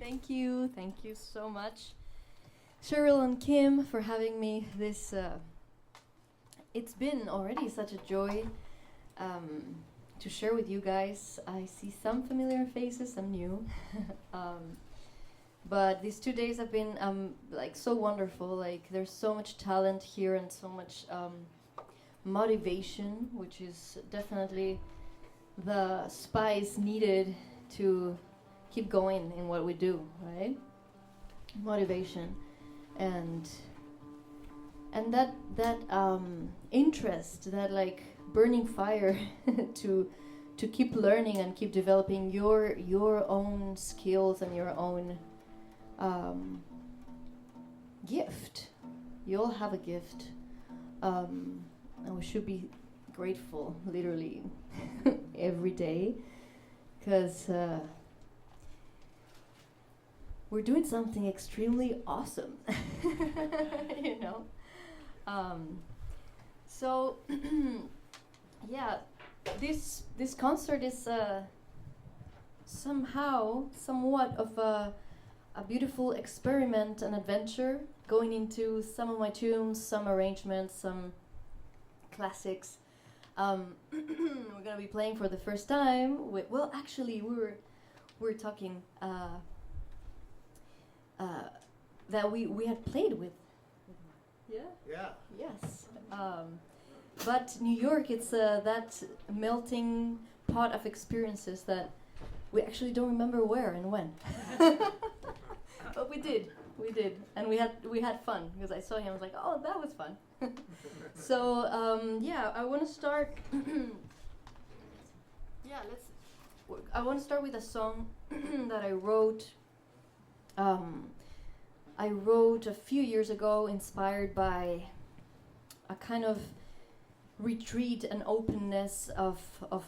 Thank you so much, Cheryl and Kim, for having me. It's been already such a joy to share with you guys. I see some familiar faces, some new, but these 2 days have been like so wonderful. Like there's so much talent here and so much motivation, which is definitely the spice needed to keep going in what we do, right? Motivation and that interest, that like burning fire to keep learning and keep developing your own skills and your own gift. You all have a gift, and we should be grateful literally every day, because we're doing something extremely awesome. You know? So yeah, this concert is somewhat of a beautiful experiment and adventure, going into some of my tunes, some arrangements, some classics. We're gonna be playing for the first time with, well, actually we were talking that we had played with. Yeah. Yes. But New York, it's that melting pot of experiences that we actually don't remember where and when. But we did, and we had fun, because I saw him. I was like, oh, that was fun. So yeah, I want to start. I want to start with a song that I wrote. I wrote a few years ago, inspired by a kind of retreat and openness of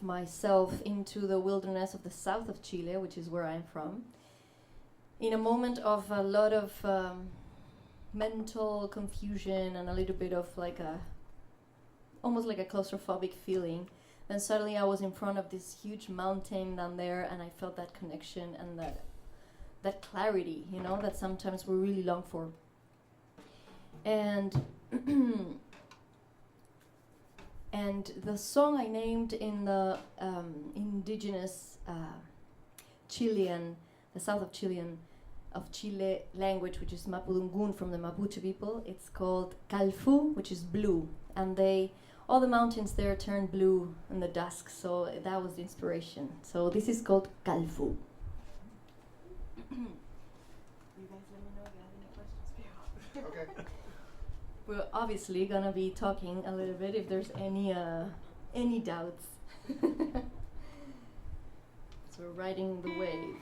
myself into the wilderness of the south of Chile, which is where I'm from. In a moment of a lot of mental confusion and a little bit of like almost like a claustrophobic feeling, then suddenly I was in front of this huge mountain down there, and I felt that connection and that clarity, you know, that sometimes we really long for. And and the song I named in the indigenous Chilean, the south of Chile language, which is Mapudungun, from the Mapuche people, it's called Calfu, which is blue, and all the mountains there turn blue in the dusk, so that was the inspiration. So this is called Calfu. You guys let me know if you have any questions. Okay. We're obviously gonna be talking a little bit if there's any doubts. So we're riding the wave.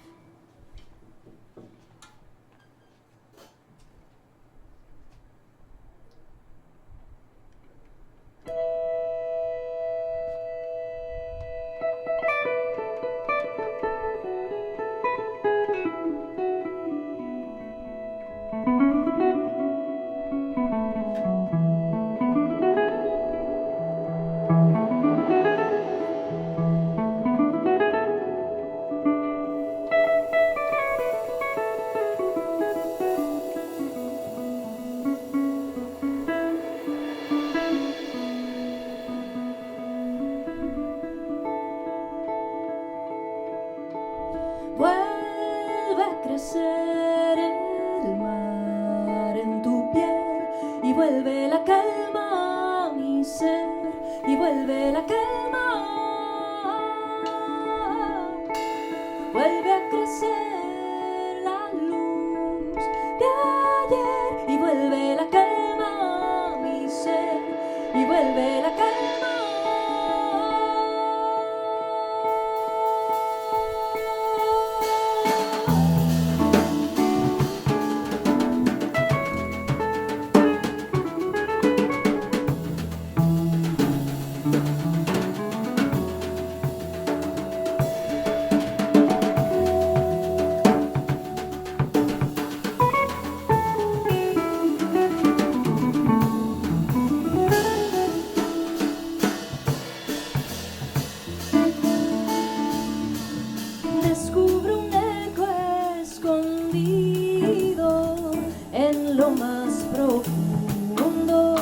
en lo más profundo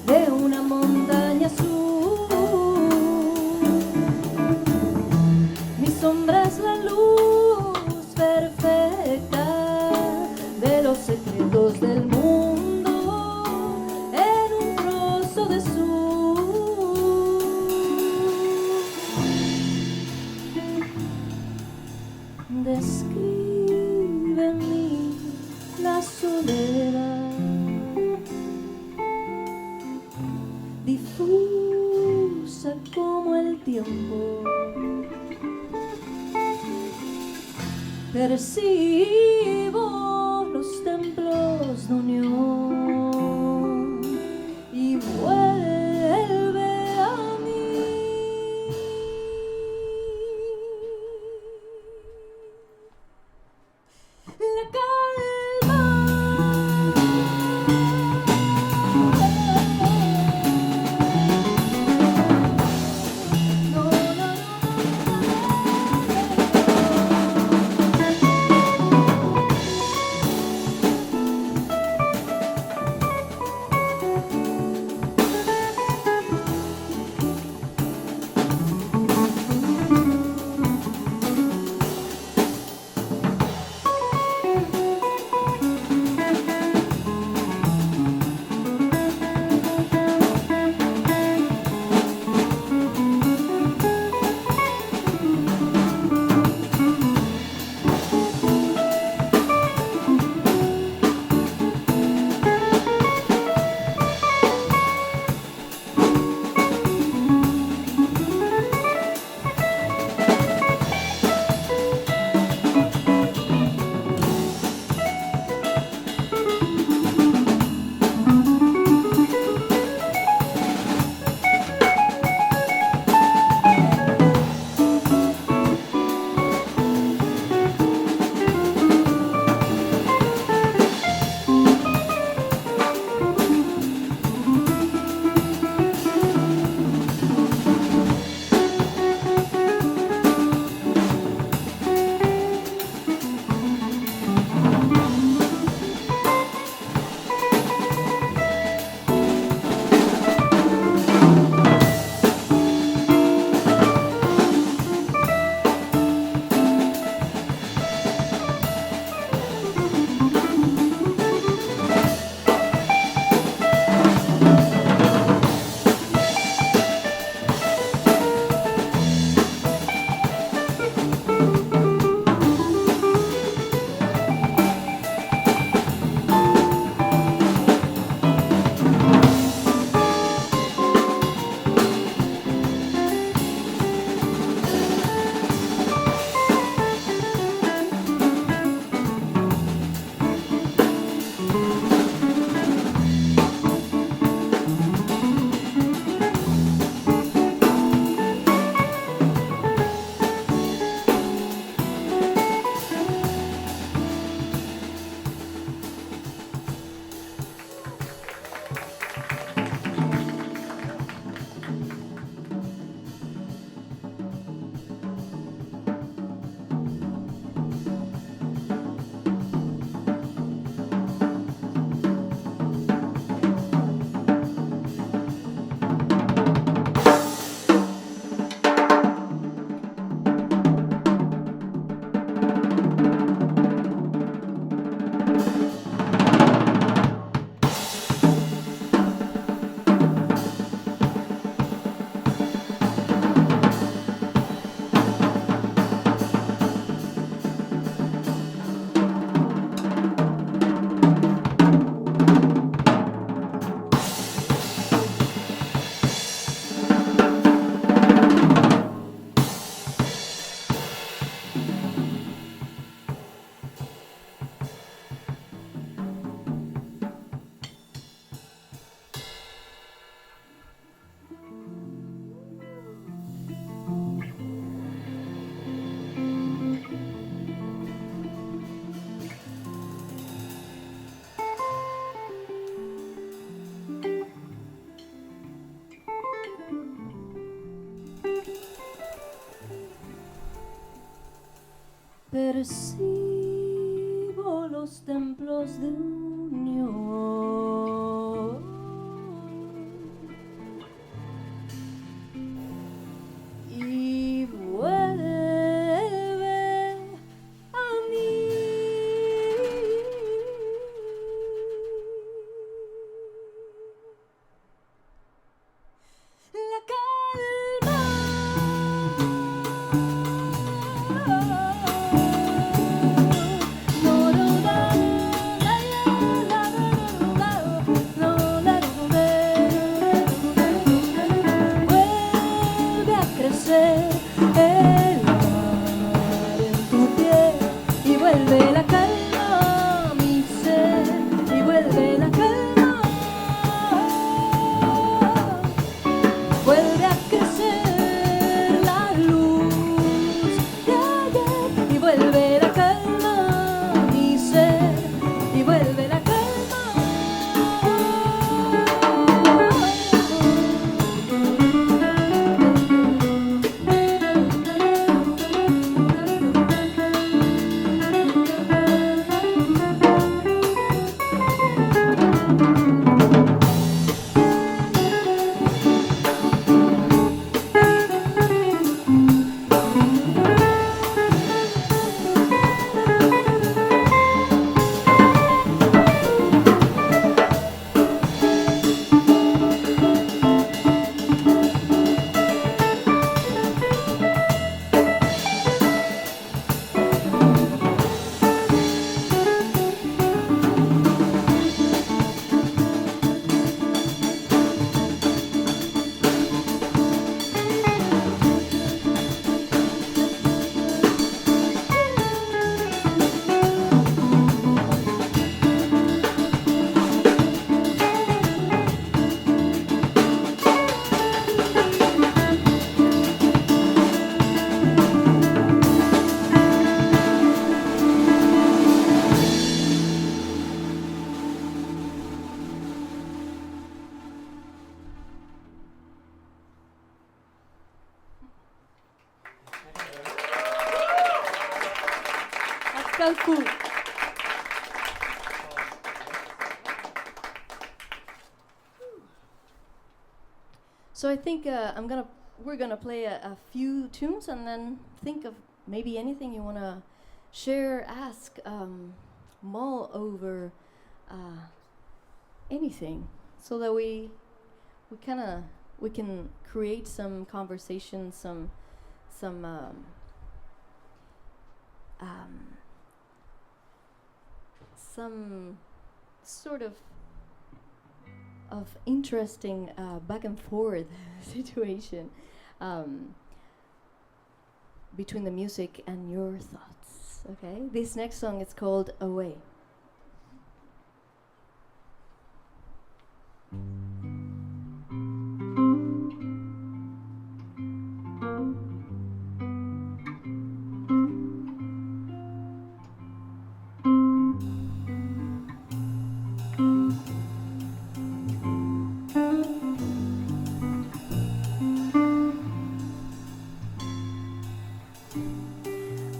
de una montaña azul. Mi sombra es la luz perfecta de los secretos del mundo en un trozo de sur. Describe en mí la soledad, difusa como el tiempo. Percibo los templos de unión y vuelve a mí la calma. No, no, no, Percibo los templos de unión y vuelve a mí. La calma. Vuelve a crecer el mar en tu piel y vuelve la calma a mi ser y vuelve la calma. Vuelve a crecer la luz y vuelve la calma a mi ser y vuelve la calma. That's so cool. So I think we're gonna play a few tunes and then think of maybe anything you wanna share, ask, mull over, anything, so that we can create some conversation, some sort of interesting back and forth situation between the music and your thoughts. Okay, this next song is called Away.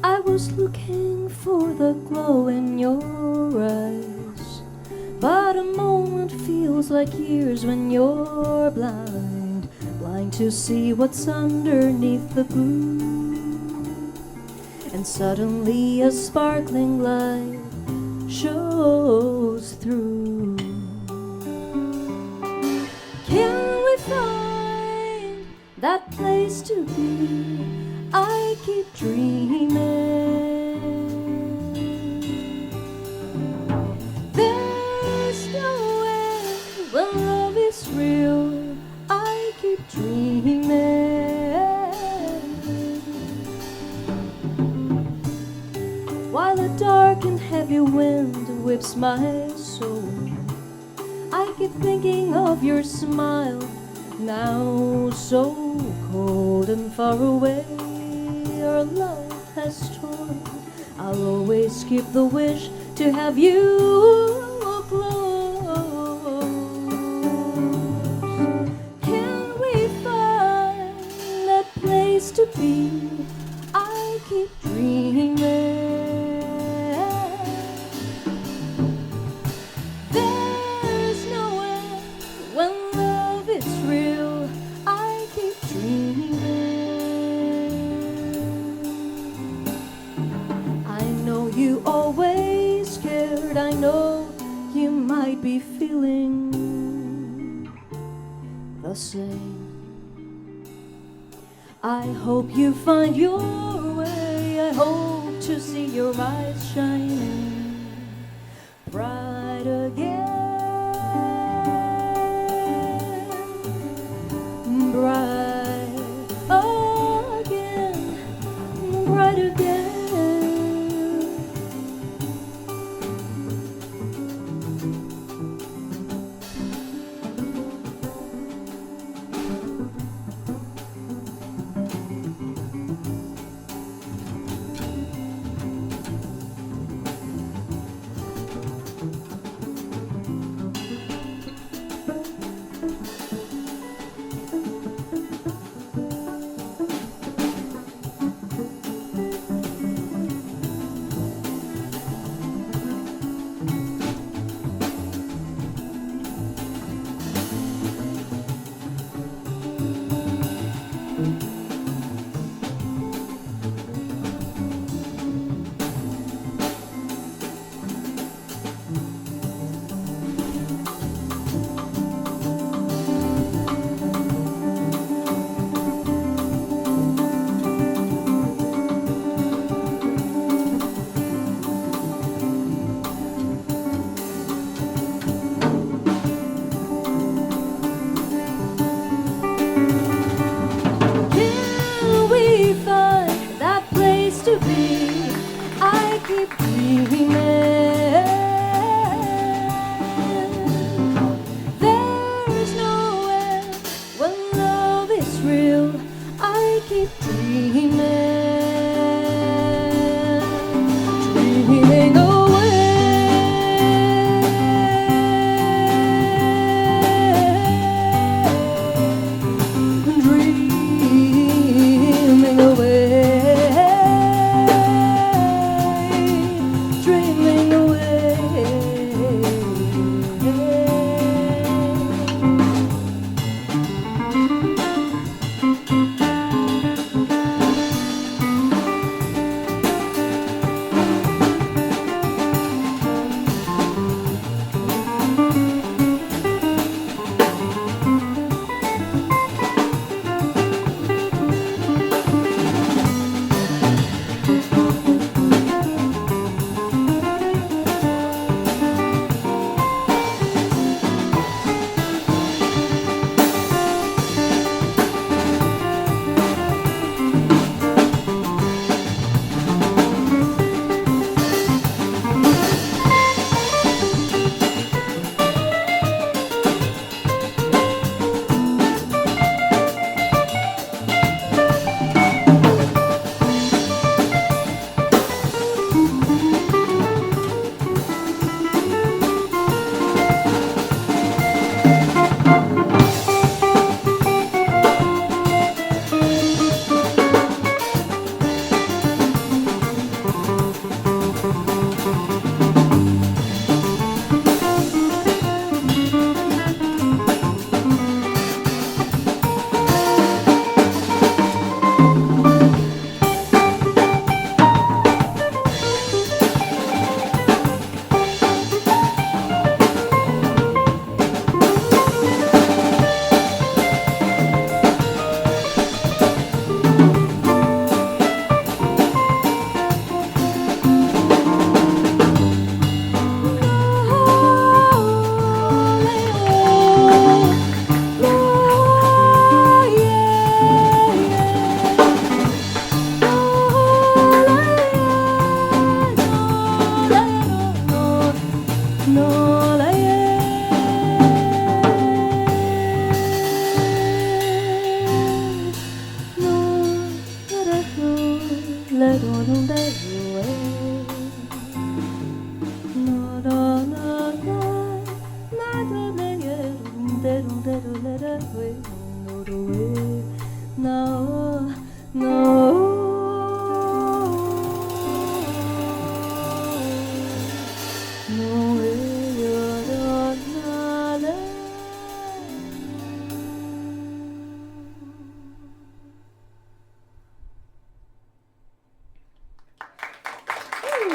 I was looking for the glow in your eyes, but a moment feels like years when you're blind, blind to see what's underneath the blue. And suddenly a sparkling light shows through. Can we find that place to be? I keep dreaming. There's no end when love is real. I keep dreaming. While a dark and heavy wind whips my soul, I keep thinking of your smile, now so cold and far away. Our love has torn. I'll always keep the wish to have you close. Can we find that place to be? I keep dreaming. tired, I know you might be feeling the same. I hope you find your way. I hope to see your eyes shining bright again. Bright again. Bright again. To be, I keep dreaming. There is no end when love is real. I keep dreaming, dreaming away, dreaming away. Dream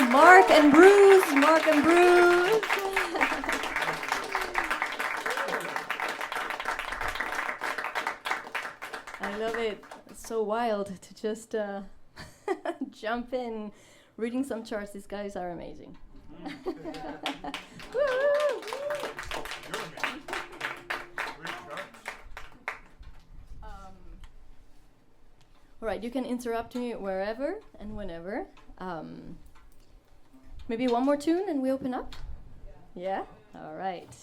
Mark and Bruce. I love it. It's so wild to just jump in, reading some charts. These guys are amazing. All right, you can interrupt me wherever and whenever. Maybe one more tune and we open up? Yeah? All right.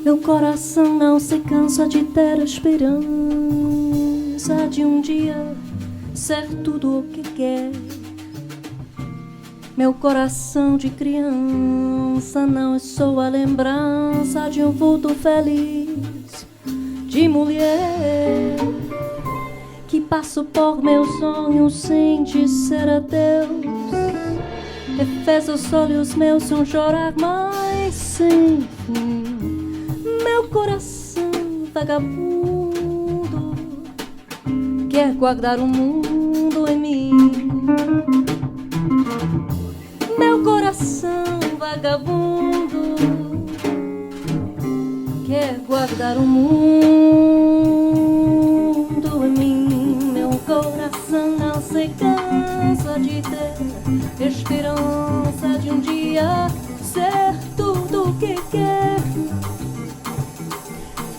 Meu coração não se cansa de ter a esperança de um dia ser tudo o que quer. Meu coração de criança não é só a lembrança de um vulto feliz de mulher que passo por meus sonhos sem dizer adeus e fez os olhos meus um chorar mais sem fim. Meu coração vagabundo quer guardar o mundo em mim. Meu coração vagabundo quer guardar o mundo em mim. Meu coração não se cansa de ter esperança de um dia ser tudo o que quer.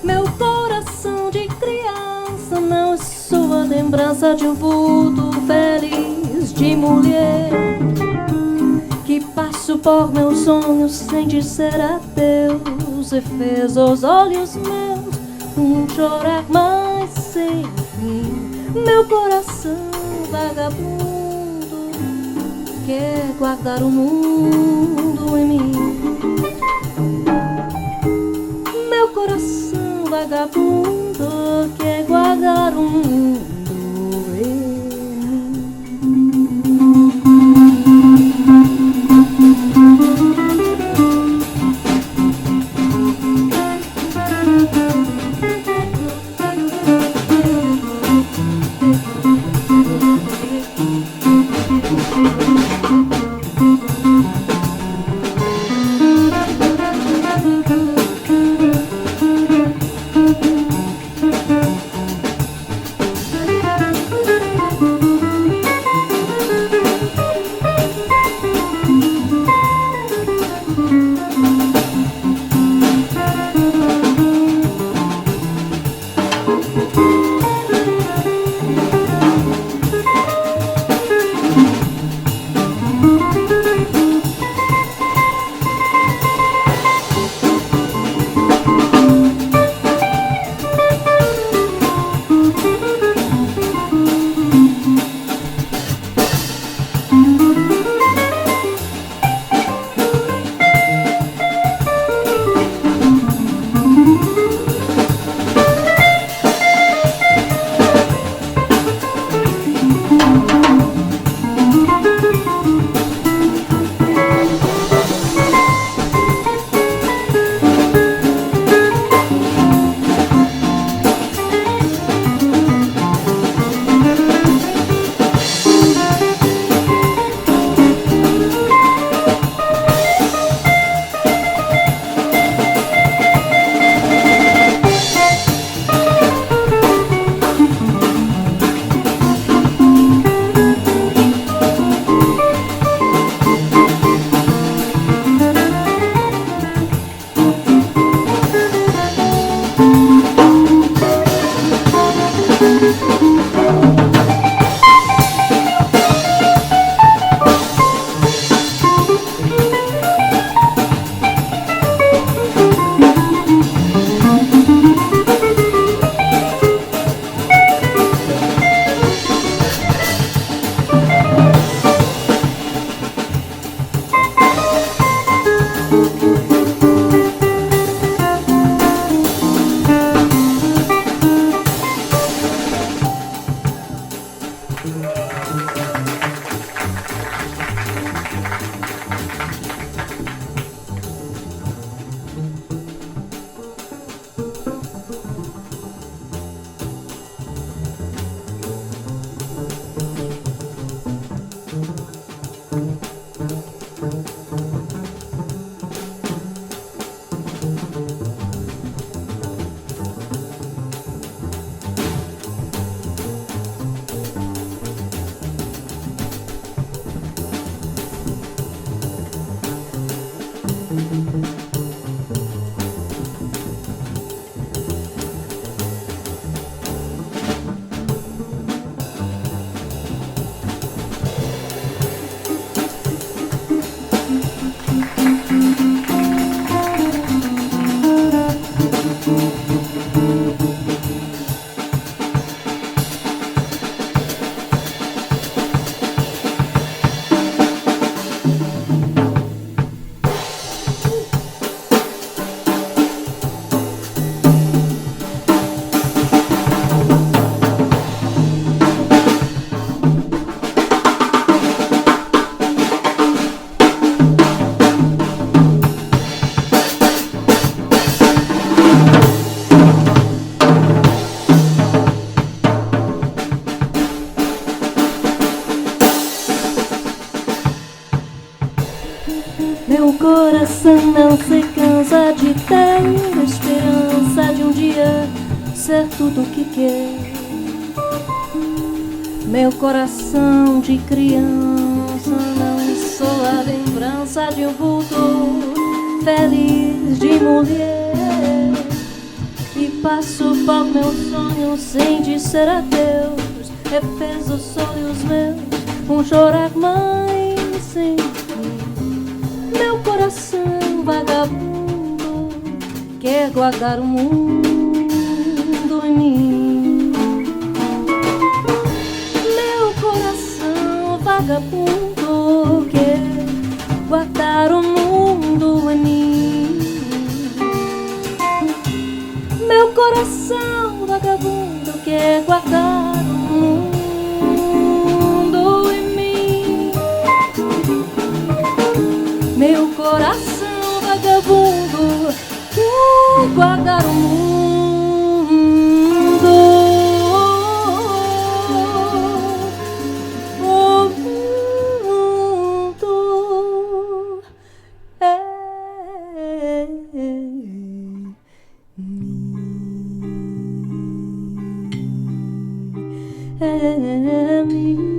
Meu coração de criança não é só a lembrança de um vulto feliz de mulher que passo por meus sonhos sem dizer adeus e fez os olhos meus um chorar mais sem fim. Meu coração vagabundo quer guardar o mundo em mim. Meu coração vagabundo quer guardar o mundo em mim. Meu coração não se cansa de ter esperança de um dia ser tudo o que quer. Meu coração de criança não sou a lembrança de um vulto feliz de mulher que passou por meus sonhos sem dizer adeus. Refez os olhos meus chorar mais sem fim. Meu coração vagabundo quer guardar o mundo em mim. Meu coração vagabundo quer guardar o mundo em mim. Meu coração vagabundo quer guardar o mundo em mim. Meu coração vagabundo quer guardar o mundo. O mundo é mim. É mim.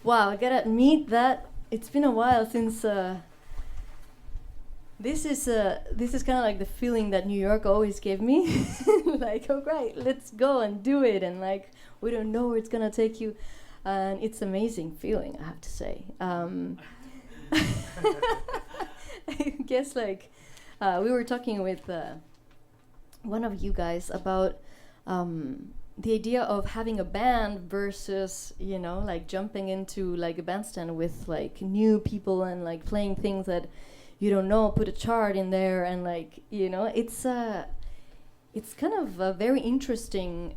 Wow, I gotta admit that it's been a while since this is kind of like the feeling that New York always gave me. Like, oh great, let's go and do it, and like we don't know where it's gonna take you, and it's amazing feeling, I have to say. I guess like we were talking with one of you guys about the idea of having a band versus, you know, like jumping into like a bandstand with like new people and like playing things that you don't know, put a chart in there, and like, you know, it's kind of a very interesting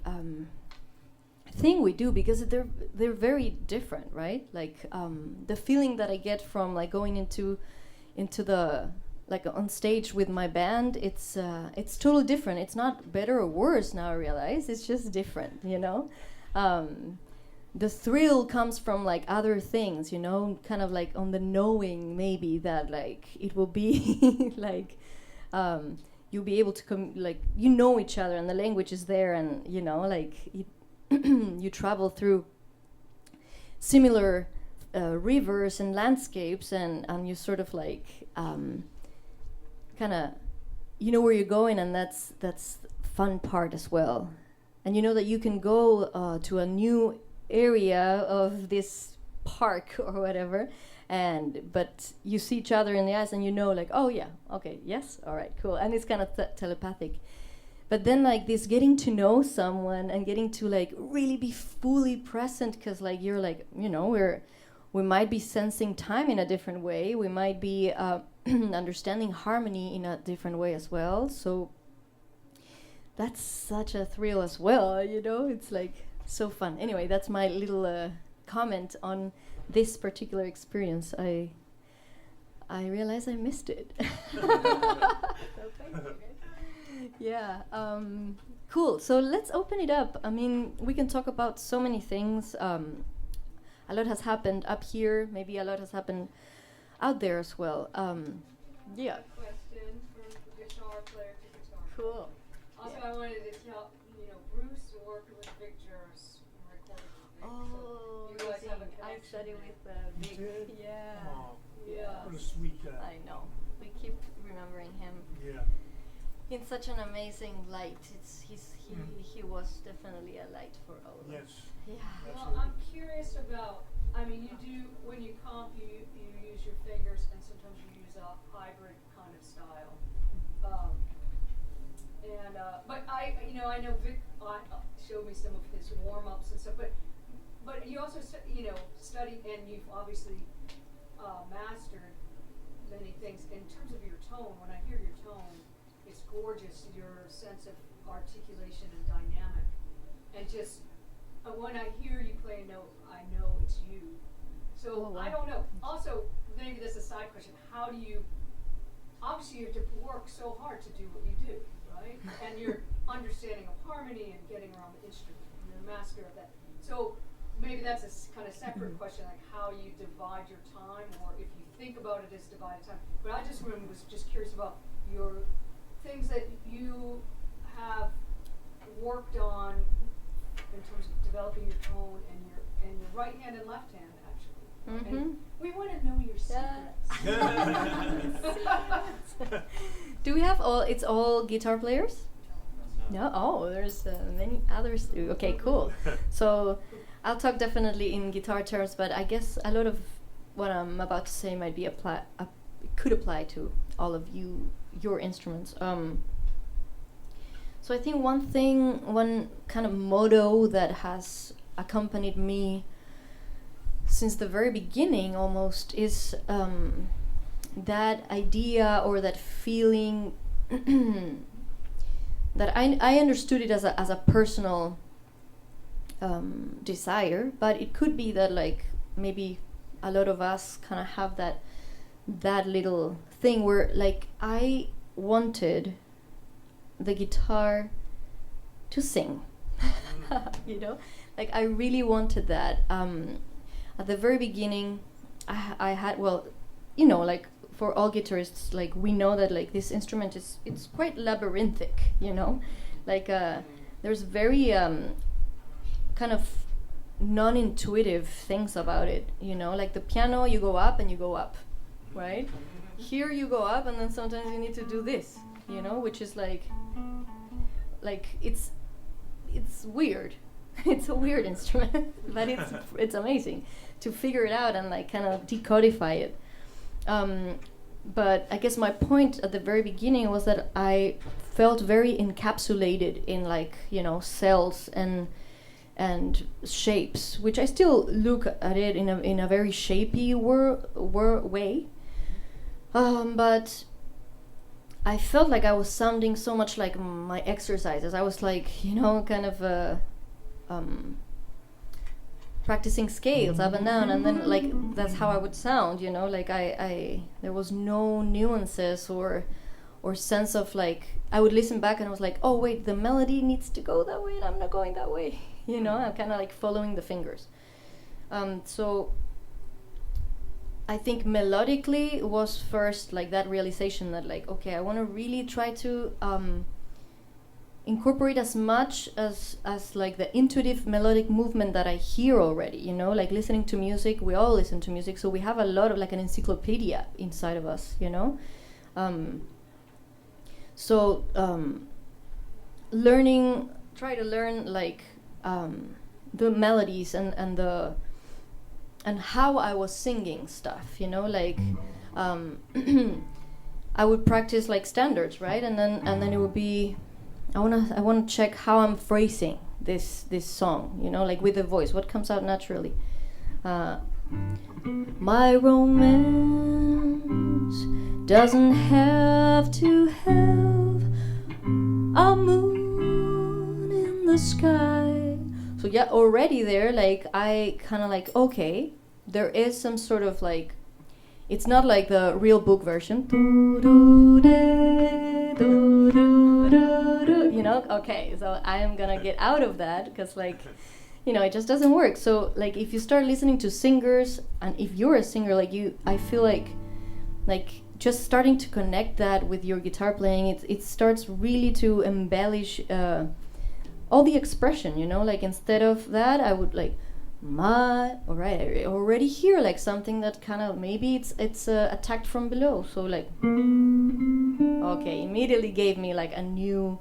thing we do, because they're very different, right? Like the feeling that I get from like going into the like on stage with my band, it's totally different. It's not better or worse now, I realize. It's just different, you know? The thrill comes from like other things, you know, kind of like on the knowing maybe that like it will be like you'll be able to like, you know each other and the language is there, and you know, like you travel through similar rivers and landscapes, and you sort of like kind of, you know where you're going, and that's the fun part as well. And you know that you can go to a new area of this park or whatever, but you see each other in the eyes and you know like, oh yeah, okay, yes, all right, cool. And it's kind of telepathic. But then like this getting to know someone and getting to like really be fully present, because like you're like, you know, we might be sensing time in a different way. We might be understanding harmony in a different way as well. So that's such a thrill as well, you know. It's like so fun. Anyway, that's my little comment on this particular experience. I realized I missed it. So thank you. Yeah. Cool. So let's open it up. I mean, we can talk about so many things. A lot has happened up here. Maybe a lot has happened out there as well. Yeah. Question from guitar player to guitar. Cool. Also, yeah. I wanted to tell, Bruce worked with Vic Juris and recorded with Vic. Oh, so you guys have a I studied with Vic. Yeah. Oh, yeah. What a sweet guy. I know. We keep remembering him. Yeah. In such an amazing light. He was definitely a light for all of us. Yes. Yeah. Well, I'm curious about, you do, when you comp, you use your fingers, and sometimes you use a hybrid kind of style. But I know Vic showed me some of his warm-ups and stuff, but you also, study, and you've obviously mastered many things. In terms of your tone, when I hear your tone, it's gorgeous, your sense of articulation and dynamic. And just, when I hear you play a note, I know it's you. So, I don't know. Also, maybe this is a side question. How do you, obviously you have to work so hard to do what you do, right? And your understanding of harmony and getting around the instrument, and you're a master of that. So, maybe that's a kind of separate question, like how you divide your time, or if you think about it as divided time. But I just was just curious about your things that you have worked on in terms of developing your tone and your right hand and left hand, actually. And we want to know your secrets. Do we have it's all guitar players? No. Oh, there's many others too. Okay, cool. So I'll talk definitely in guitar terms, but I guess a lot of what I'm about to say might be could apply to all of your instruments. So I think one kind of motto that has accompanied me since the very beginning almost is that idea or that feeling that I understood it as a personal desire, but it could be that like maybe a lot of us kind of have that little thing where like I wanted the guitar to sing. Like I really wanted that. At the very beginning I had, like for all guitarists, like we know that like this instrument it's quite labyrinthic, like there's very kind of non-intuitive things about it, like the piano, you go up and you go up, right? Here you go up and then sometimes you need to do this, which is like it's weird. It's a weird instrument, but it's amazing to figure it out and like kind of decodify it. But I guess my point at the very beginning was that I felt very encapsulated in like, cells and shapes, which I still look at it in a very shapy way. But I felt like I was sounding so much like my exercises. I was like, kind of practicing scales up and down, and then like that's how I would sound, like I there was no nuances or sense of like I would listen back and I was like, oh wait, the melody needs to go that way and I'm not going that way, I'm kind of like following the fingers. So I think melodically it was first like that realization that like, okay, I want to really try to incorporate as much as like the intuitive melodic movement that I hear already, like listening to music, we all listen to music, so we have a lot of like an encyclopedia inside of us, so try to learn like the melodies and how I was singing stuff, like I would practice like standards, right? And then it would be I wanna check how I'm phrasing this song, like with the voice, what comes out naturally. My romance doesn't have to have a moon in the sky. So yeah, already there, like I kind of like, okay, there is some sort of like, it's not like the real book version, you know. Okay, so I am gonna get out of that because like, you know, it just doesn't work. So like if you start listening to singers, and if you're a singer like you, I feel like just starting to connect that with your guitar playing, it starts really to embellish all the expression, you know. Like instead of that, I would like alright, I already hear like something that kind of maybe it's attacked from below. So like, okay, immediately gave me like a new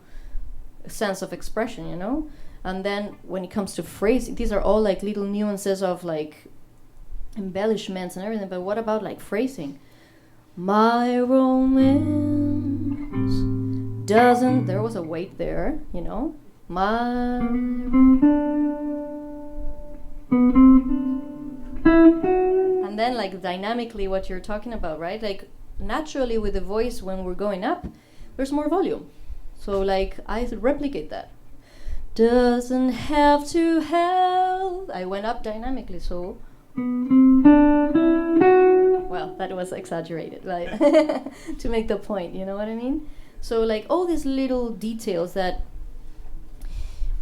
sense of expression, you know. And then when it comes to phrasing, these are all like little nuances of like embellishments and everything. But what about like phrasing? My romance doesn't. There was a weight there, you know. My. And then like dynamically what you're talking about, right? Like naturally with the voice when we're going up, there's more volume. So like I replicate that. Doesn't have to have. I went up dynamically, so. Well, that was exaggerated, right? To make the point, you know what I mean? So like all these little details that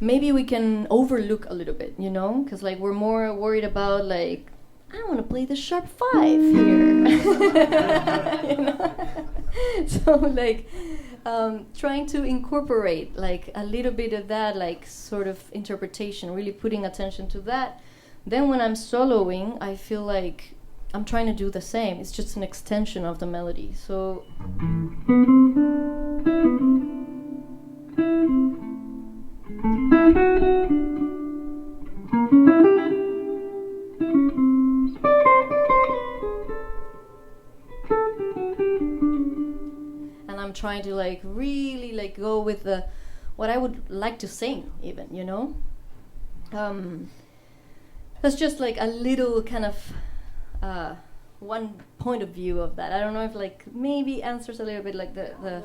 maybe we can overlook a little bit, you know? Because like we're more worried about like, I want to play the sharp 5 here. You know? So like trying to incorporate like a little bit of that like sort of interpretation, really putting attention to that. Then when I'm soloing, I feel like I'm trying to do the same. It's just an extension of the melody. So and I'm trying to like really like go with the what I would like to sing even, you know. That's just like a little kind of one point of view of that. I don't know if like maybe answers a little bit like the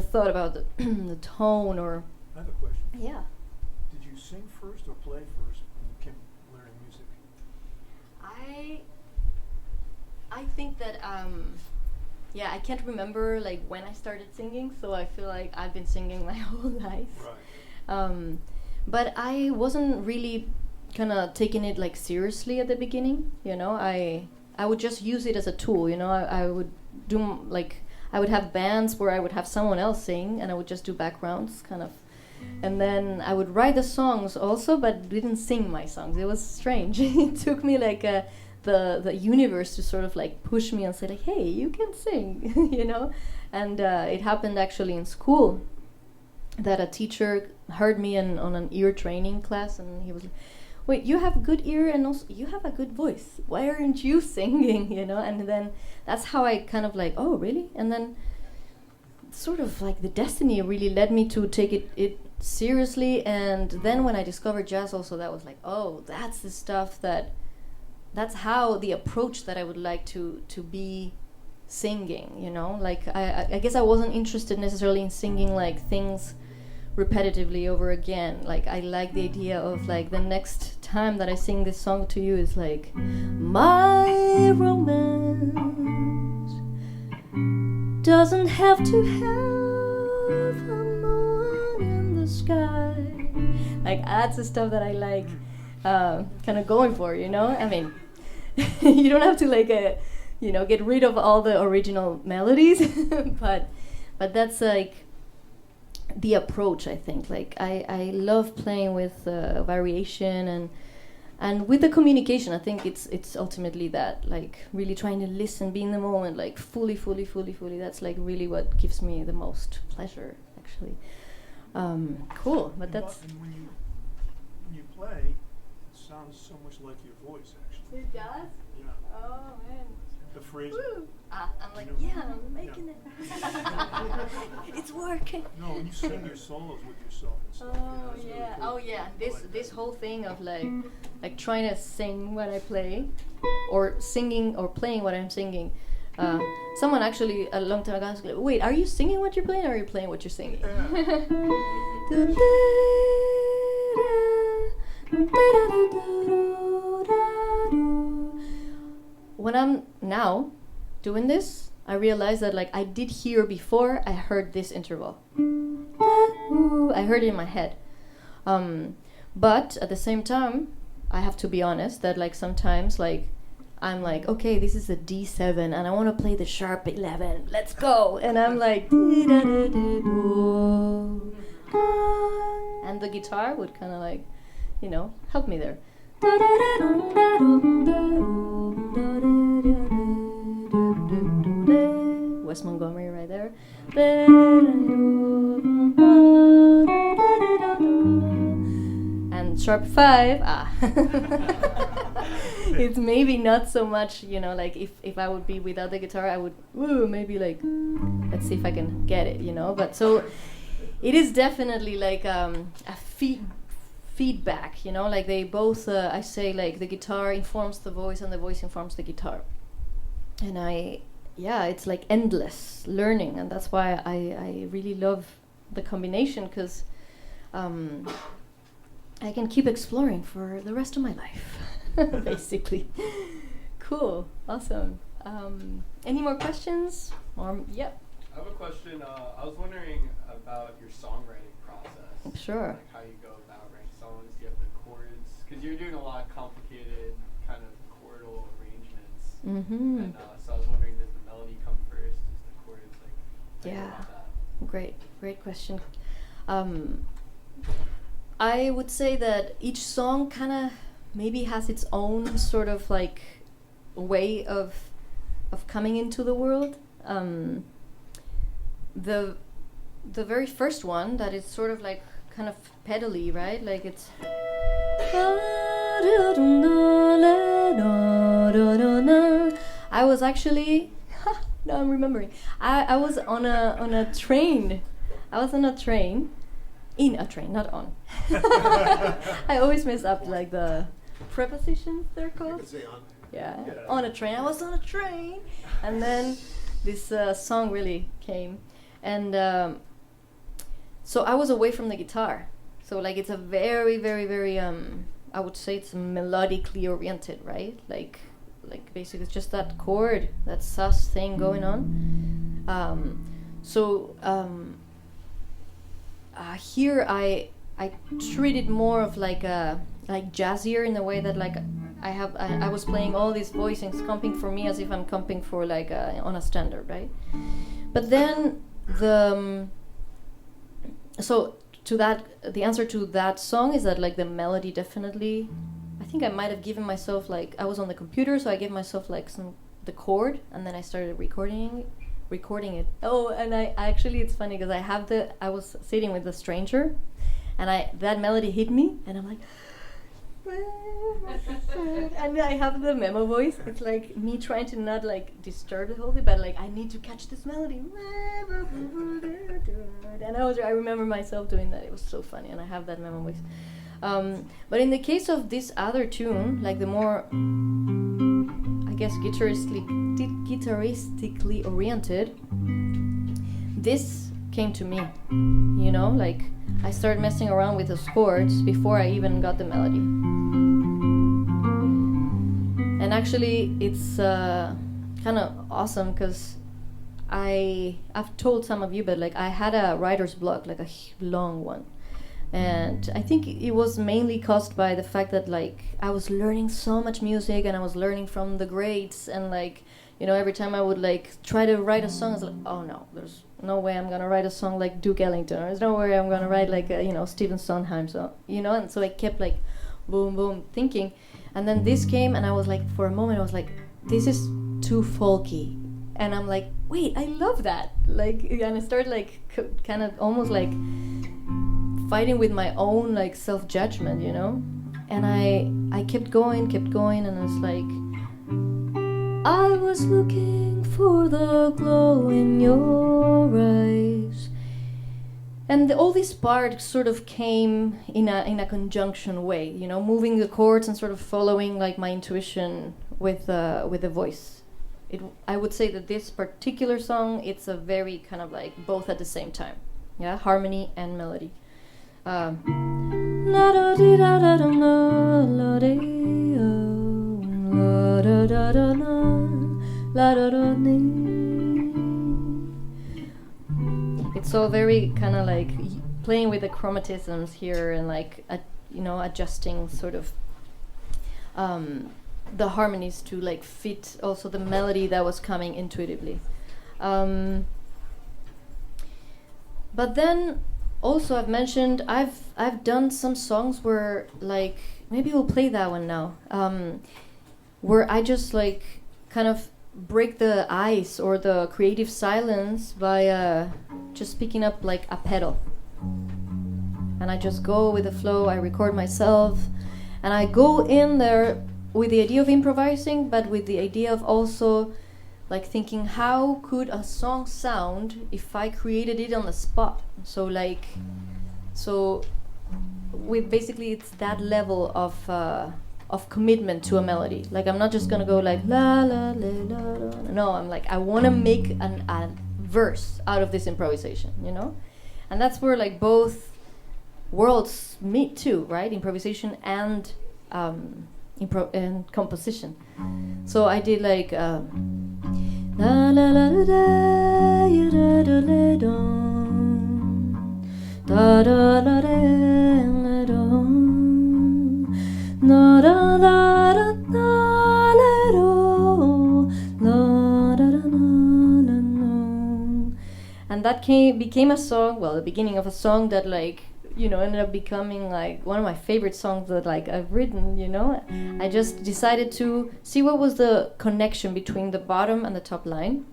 thought about the the tone or. I have a question. Yeah. Did you sing first or play first when you came learning music? I think that yeah, I can't remember like when I started singing, so I feel like I've been singing my whole life. Right. But I wasn't really kind of taking it like seriously at the beginning, you know. I would just use it as a tool, you know. I would do like I would have bands where I would have someone else sing and I would just do backgrounds kind of, and then I would write the songs also, but didn't sing my songs. It was strange. It took me like the universe to sort of like push me and say like, hey, you can sing. You know. And it happened actually in school that a teacher heard me on an ear training class, and he was like, wait, you have good ear and also you have a good voice. Why aren't you singing? You know, and then that's how I kind of like, oh, really? And then sort of like the destiny really led me to take it seriously. And then when I discovered jazz also, that was like, oh, that's the stuff that's how the approach that I would like to be singing, you know? Like I guess I wasn't interested necessarily in singing like things repetitively over again. Like I like the idea of like the next time that I sing this song to you is like, my romance doesn't have to have a moon in the sky. Like that's the stuff that I like kind of going for, you know. I mean, you don't have to like you know, get rid of all the original melodies, but that's like the approach, I think. Like I love playing with variation and with the communication. I think it's ultimately that, like really trying to listen, be in the moment, like fully. That's like really what gives me the most pleasure, actually. Cool, but that's. And when you play, it sounds so much like your voice, actually. It does? Yeah. Oh man. The phrase. I'm like, yeah, I'm making it. It's working. No, when you sing your solos with yourself and stuff. Oh you know, yeah, really cool. oh yeah. This whole thing of like trying to sing what I play, or singing or playing what I'm singing, Someone actually a long time ago asked, like, wait, are you singing what you're playing, or are you playing what you're singing? When I'm now doing this, I realize that like I did hear before I heard this interval. I heard it in my head. But at the same time, I have to be honest that like sometimes like I'm like, okay, this is a D7 and I want to play the sharp 11. Let's go. And I'm like, and the guitar would kind of like, you know, help me there. West Montgomery right there. And sharp 5, it's maybe not so much, you know, like if I would be without the guitar, I would maybe like, let's see if I can get it, you know. But so it is definitely like a feedback, you know, like they both, I say like the guitar informs the voice and the voice informs the guitar. And it's like endless learning, and that's why I really love the combination, because I can keep exploring for the rest of my life, basically. Cool, awesome. Any more questions? Yep. I have a question. I was wondering about your songwriting process. Sure. Like how you go about writing songs. Do you have the chords? Because you're doing a lot of complicated kind of chordal arrangements. Mm-hmm. And so I was wondering, does the melody come first? Does the chords like? Yeah. Great question. I would say that each song kind of maybe has its own sort of like way of coming into the world. The very first one, that is sort of like kind of pedally, right? Like it's I was actually now I'm remembering. I was on a train. I was on a train. In a train, not on. I always mess up like the prepositions they're called. You could say on. Yeah, on a train. I was on a train, and then this song really came, and so I was away from the guitar. So like it's a very, very, very I would say it's melodically oriented, right? Like basically it's just that chord, that sus thing going on. Here I treat it more of like jazzier, in the way that like I was playing all these voicings comping for me as if I'm comping for like on a standard, right? But then the answer to that song is that like the melody definitely, I think I might have given myself like, I was on the computer, so I gave myself like the chord, and then I started recording it. Oh, and I actually, it's funny because I was sitting with a stranger, and that melody hit me, and I'm like, and I have the memo voice. It's like me trying to not like disturb the whole thing, but like I need to catch this melody. And I remember myself doing that. It was so funny, and I have that memo voice. But in the case of this other tune, like the more, I guess, guitaristically oriented, this came to me, you know, like I started messing around with those chords before I even got the melody. And actually it's kind of awesome, because I've told some of you, but like I had a writer's block, like a long one. And I think it was mainly caused by the fact that like I was learning so much music, and I was learning from the greats, and like, you know, every time I would like try to write a song, I was like, oh no, there's no way I'm gonna write a song like Duke Ellington, or there's no way I'm gonna write like Stephen Sondheim, so you know. And so I kept like boom boom thinking, and then this came, and I was like, for a moment I was like, this is too folky, and I'm like, wait, I love that, like, and I started like kind of almost like fighting with my own like self-judgment, you know. And I kept going, and it's like, I was looking for the glow in your eyes, and all this part sort of came in a conjunction way, you know, moving the chords and sort of following like my intuition with the voice. I would say that this particular song, it's a very kind of like both at the same time, yeah, harmony and melody. La da di da da da la da la da da da la da da It's all very kind of like playing with the chromatisms here and like adjusting sort of the harmonies to like fit also the melody that was coming intuitively. But then also I've mentioned I've done some songs where like maybe we'll play that one now, where I just like kind of break the ice or the creative silence by just picking up like a pedal, and I just go with the flow. I record myself and I go in there with the idea of improvising, but with the idea of also like thinking how could a song sound if I created it on the spot. So with basically it's that level of commitment to a melody. Like I'm not just gonna go like la la la la la. No, I'm like I want to make a verse out of this improvisation, you know, and that's where like both worlds meet too, right? Improvisation and and composition. So I did like la la la la da ya da da la da da la la do na da da da la do la da da na na. And that became a song, well, the beginning of a song that like, you know, ended up becoming like one of my favorite songs that like I've written, you know. I just decided to see what was the connection between the bottom and the top line,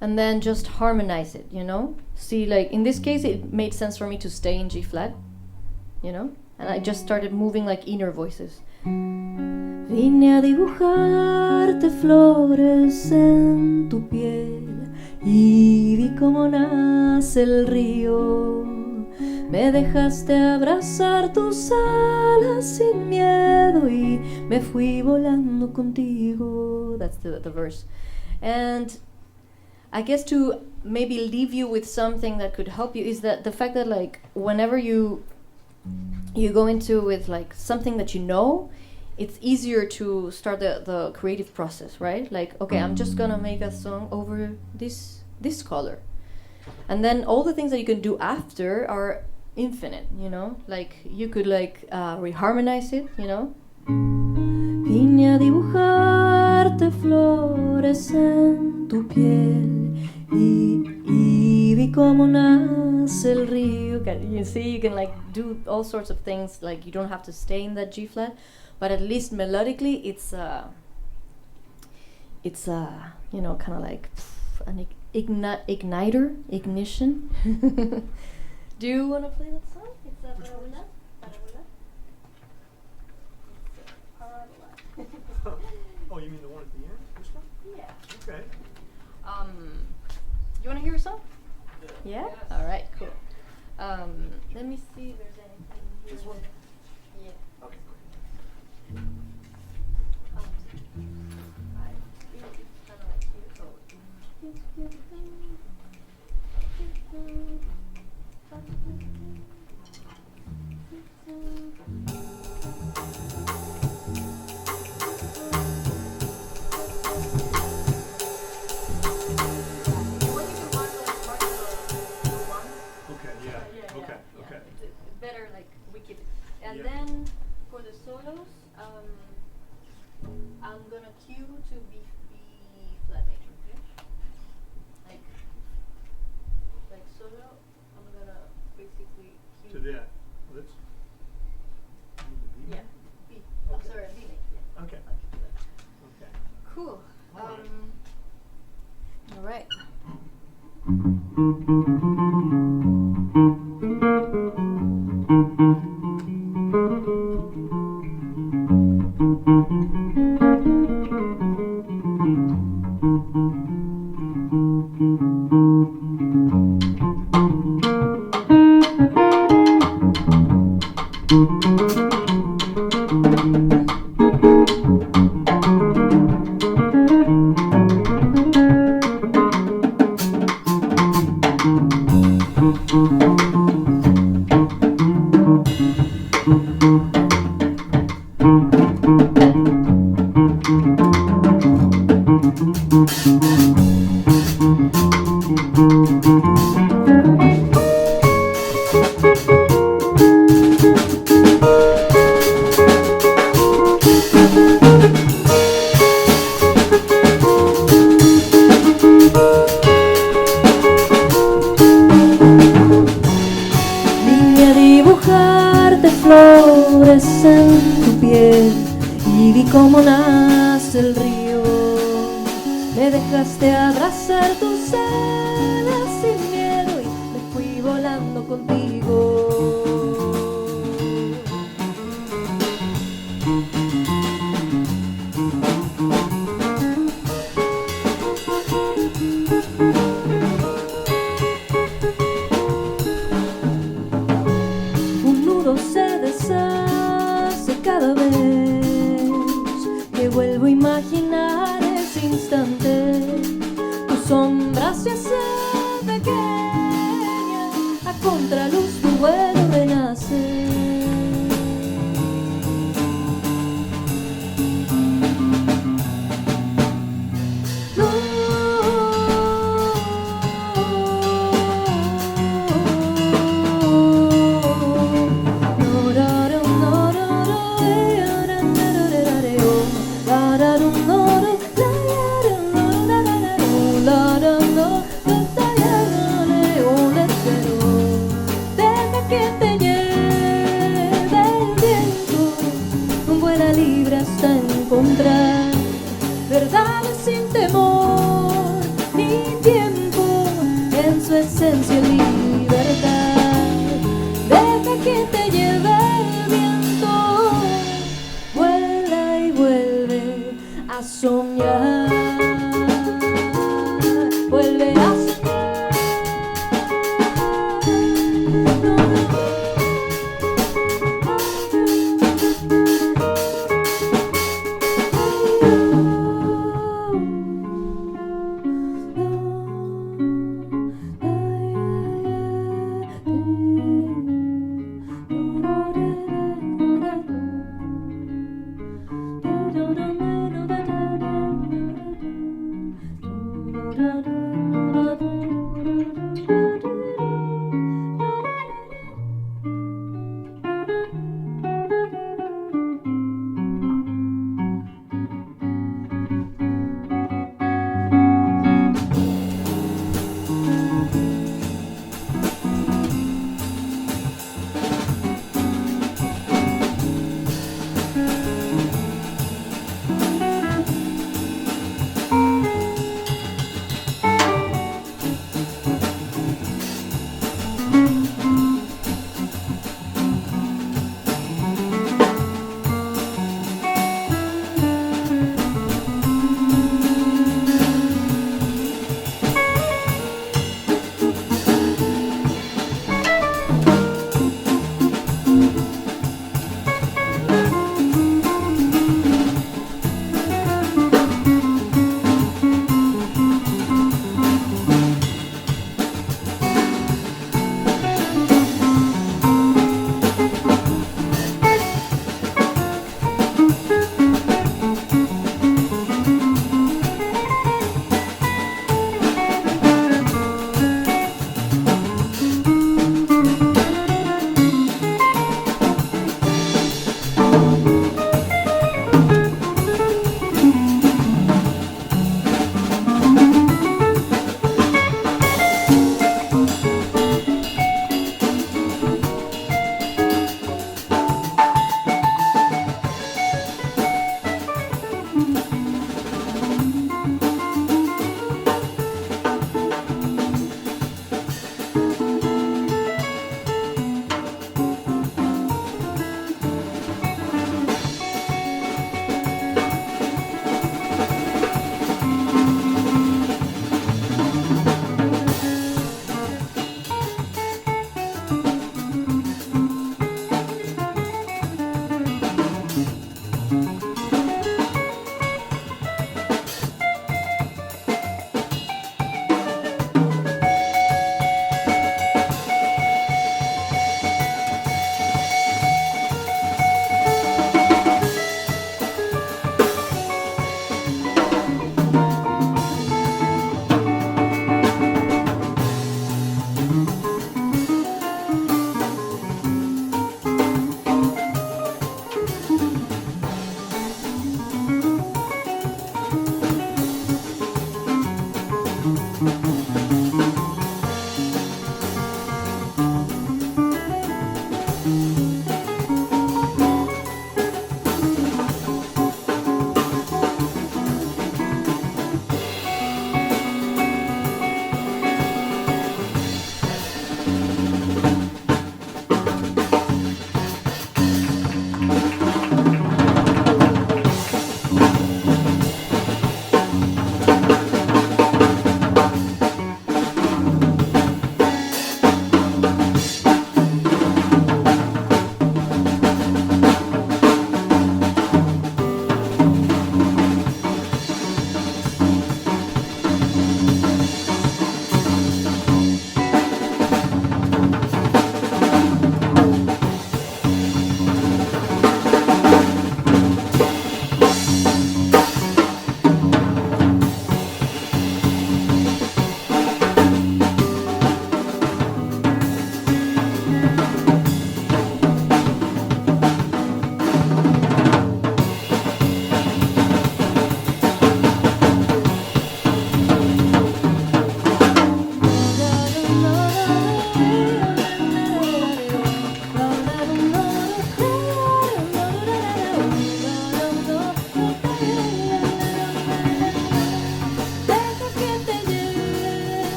and then just harmonize it, you know. See, like in this case it made sense for me to stay in G flat, you know, and I just started moving like inner voices. Vine a dibujarte flores en tu piel y vi cómo nace el río. Me dejaste abrazar tus alas sin miedo y me fui volando contigo. That's the verse. And I guess to maybe leave you with something that could help you is that the fact that like whenever you go into with like something that you know, it's easier to start the creative process, right? Like, okay, I'm just gonna make a song over this color. And then all the things that you can do after are infinite, you know? Like, you could like reharmonize it, you know? Vine a dibujarte flores en tu piel y vi cómo nace el río. You see, you can like do all sorts of things. Like, you don't have to stay in that G flat, but at least melodically, it's you know, kind of like an ignition. Do you want to play that song? It's Parabola. Parabola. Oh, you mean the one at the end? This one? Yeah. Okay. You want to hear a song? Yeah? Yes. All right, cool. Let me see if there's anything here. This one? Yeah. Okay. I feel it's kind of like here. Okay. It's better like we keep it. And Yeah. then for the solos, I'm gonna cue to B flat major, okay? Like solo, I'm gonna basically cue To that. Let's. Yeah, B. Oh, Okay. sorry, B major. Yeah. Okay. I'll cue that. Okay. Cool. All right. All right. Vine a dibujarte flores en tu piel y vi cómo nace el río. Me dejaste abrazar tus alas sin miedo y me fui volando contigo. Un nudo se deshace cada vez que vuelvo a imaginar ese instante. Tu sombra se hace pequeña, a contraluz tu vuelo renace. Deja que te lleve el viento, vuela libre hasta encontrar verdades sin temor ni tiempo, en su esencia libertad. Deja que te lleve el viento, vuela y vuelve a soñar, vuelve a soñar.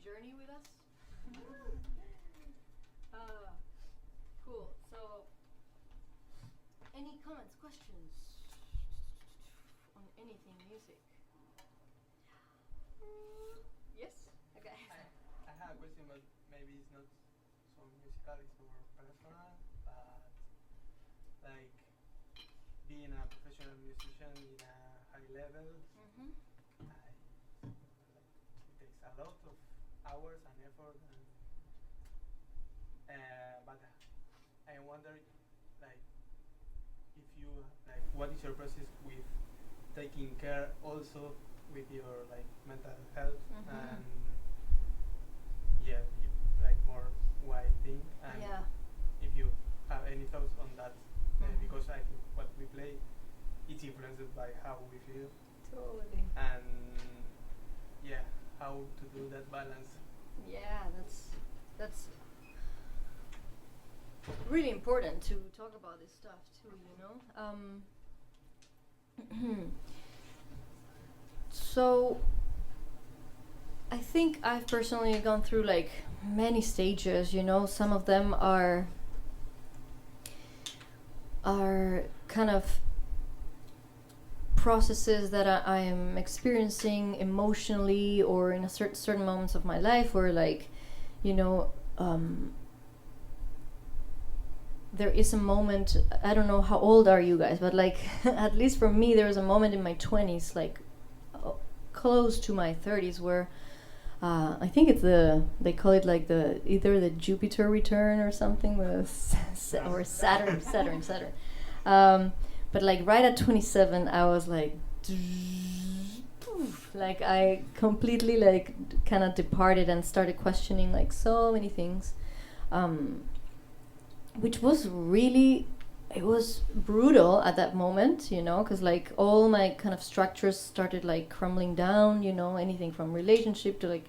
journey with us. Cool. So, any comments, questions on anything music? Yes. Okay. I have a question, but maybe it's not so musical, it's more personal. But like being a professional musician in a high level, like, it takes a lot of hours and effort, but I wonder, like, if you like, what is your process with taking care also with your like mental health and like more wide thing, and if you have any thoughts on that, because I think what we play, it's influenced by how we feel. Totally. And how to do that balance. Yeah, that's really important to talk about this stuff too, you know. So I think I've personally gone through like many stages, you know. Some of them are kind of processes that I am experiencing emotionally or in a certain moments of my life where, like, you know, there is a moment, I don't know how old are you guys, but like at least for me there was a moment in my 20s, like close to my 30s, where I think it's they call it like either the Jupiter return or something, or Saturn. But like right at 27, I was like I completely like kind of departed and started questioning like so many things, which was really, it was brutal at that moment, you know, because like all my kind of structures started like crumbling down, you know, anything from relationship to like,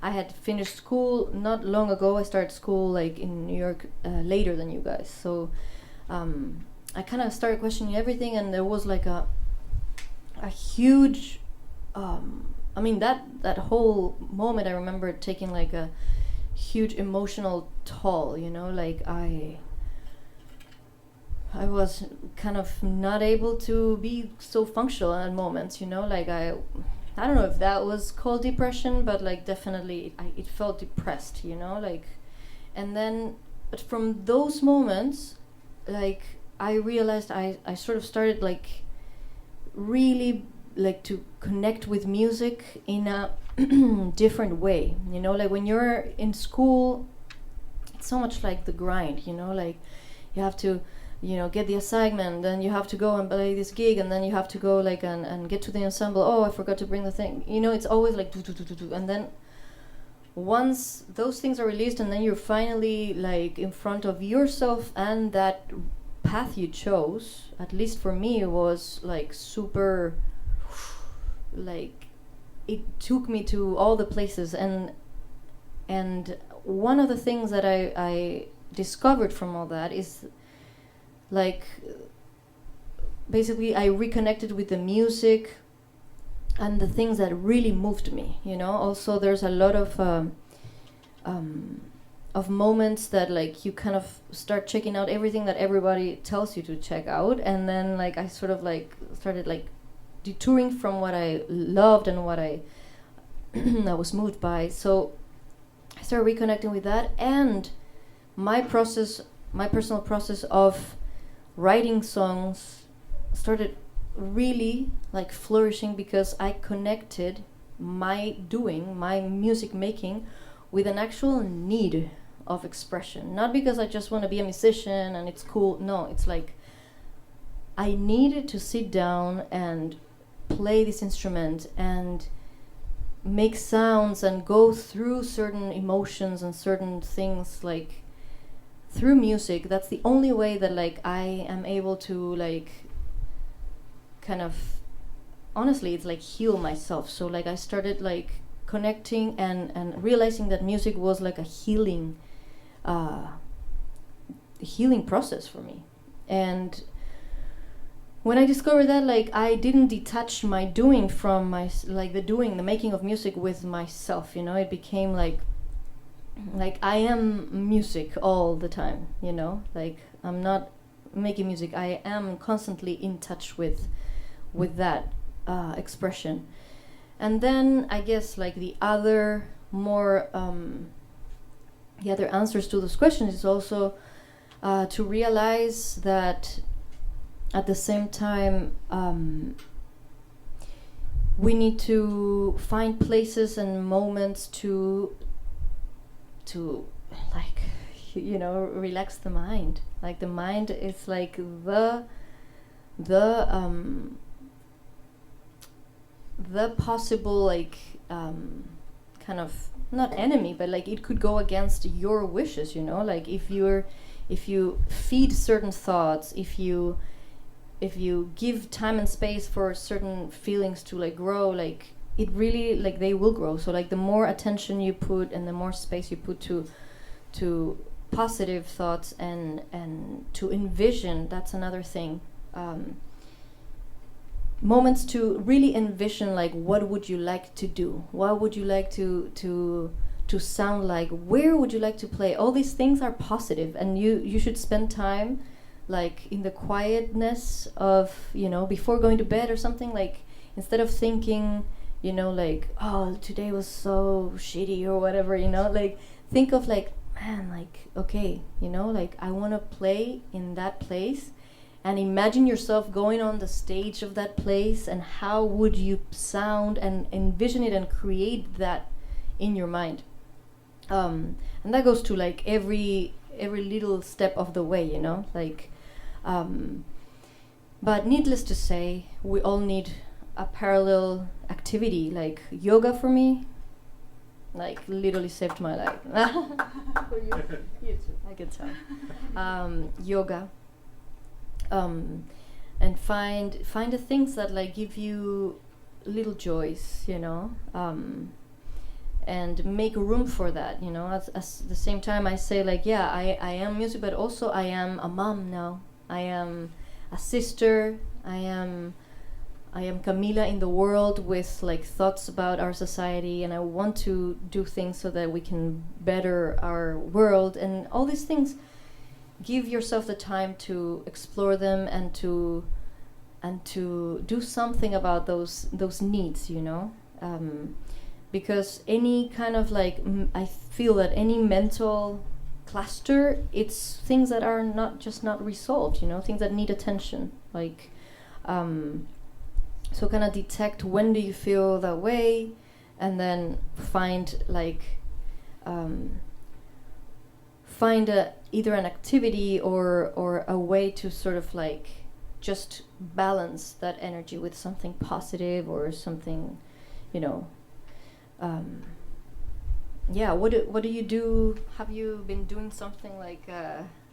I had finished school not long ago. I started school like in New York later than you guys, so I kind of started questioning everything, and there was like a huge, I mean that whole moment I remember taking like a huge emotional toll, you know, like I was kind of not able to be so functional at moments, you know, like I don't know if that was called depression, but like definitely it felt depressed, you know, like, and then, but from those moments, like I realized I sort of started like really like to connect with music in a different way, you know, like when you're in school, it's so much like the grind, you know, like you have to, you know, get the assignment, then you have to go and play this gig, and then you have to go like and get to the ensemble. Oh, I forgot to bring the thing, you know, it's always like do, and then once those things are released and then you're finally like in front of yourself, and that path you chose, at least for me, was like super, like it took me to all the places, and one of the things that I discovered from all that is like basically I reconnected with the music and the things that really moved me, you know. Also there's a lot of moments that like you kind of start checking out everything that everybody tells you to check out, and then like I sort of like started like detouring from what I loved and what I was moved by. So I started reconnecting with that, and my personal process of writing songs started really like flourishing, because I connected my music making with an actual need of expression. Not because I just want to be a musician and it's cool. No, it's like I needed to sit down and play this instrument and make sounds and go through certain emotions and certain things like through music. That's the only way that like I am able to like kind of, honestly, it's like heal myself. So like I started like connecting and realizing that music was like a healing process for me. And when I discovered that, like, I didn't detach my doing from the making of music with myself, you know. It became like I am music all the time, you know. Like, I'm not making music, I am constantly in touch with that expression. And then I guess like the other answers to those questions is also to realize that at the same time we need to find places and moments to like, you know, relax the mind. Like, the mind is like the possible, like, kind of not enemy, but like it could go against your wishes, you know. Like, if you feed certain thoughts, if you give time and space for certain feelings to like grow, like, it really, like, they will grow. So like, the more attention you put and the more space you put to positive thoughts and to envision, that's another thing. Moments to really envision, like, what would you like to do? What would you like to sound like? Where would you like to play? All these things are positive, and you should spend time, like, in the quietness of, you know, before going to bed or something. Like, instead of thinking, you know, like, oh, today was so shitty or whatever, you know, like, think of like, man, like, okay, you know, like, I want to play in that place. And imagine yourself going on the stage of that place, and how would you sound, and envision it and create that in your mind. And that goes to like every little step of the way, you know, like. But needless to say, we all need a parallel activity. Like, yoga for me, like, literally saved my life. For you too, I can tell. Yoga. And find the things that like give you little joys, you know, and make room for that, you know. At the same time, I say like, yeah, I am music, but also I am a mom now. I am a sister. I am Camila in the world with like thoughts about our society, and I want to do things so that we can better our world, and all these things. Give yourself the time to explore them and to do something about those needs, you know, because any kind of like I feel that any mental cluster, it's things that are not resolved, you know, things that need attention, like so kind of detect when do you feel that way, and then find like either an activity or a way to sort of like just balance that energy with something positive or something, you know. Yeah, what do you do? Have you been doing something like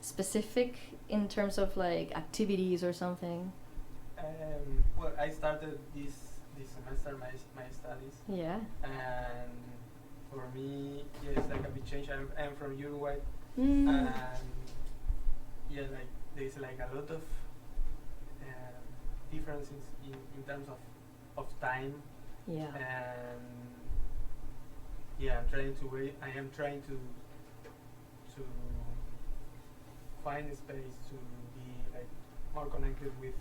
specific in terms of like activities or something? Well, I started this semester my studies. Yeah. And for me, yeah, it's like a big change. I'm from Uruguay. Mm. And yeah, like there's like a lot of differences in terms of time. Yeah. And yeah, I am trying to find a space to be like more connected with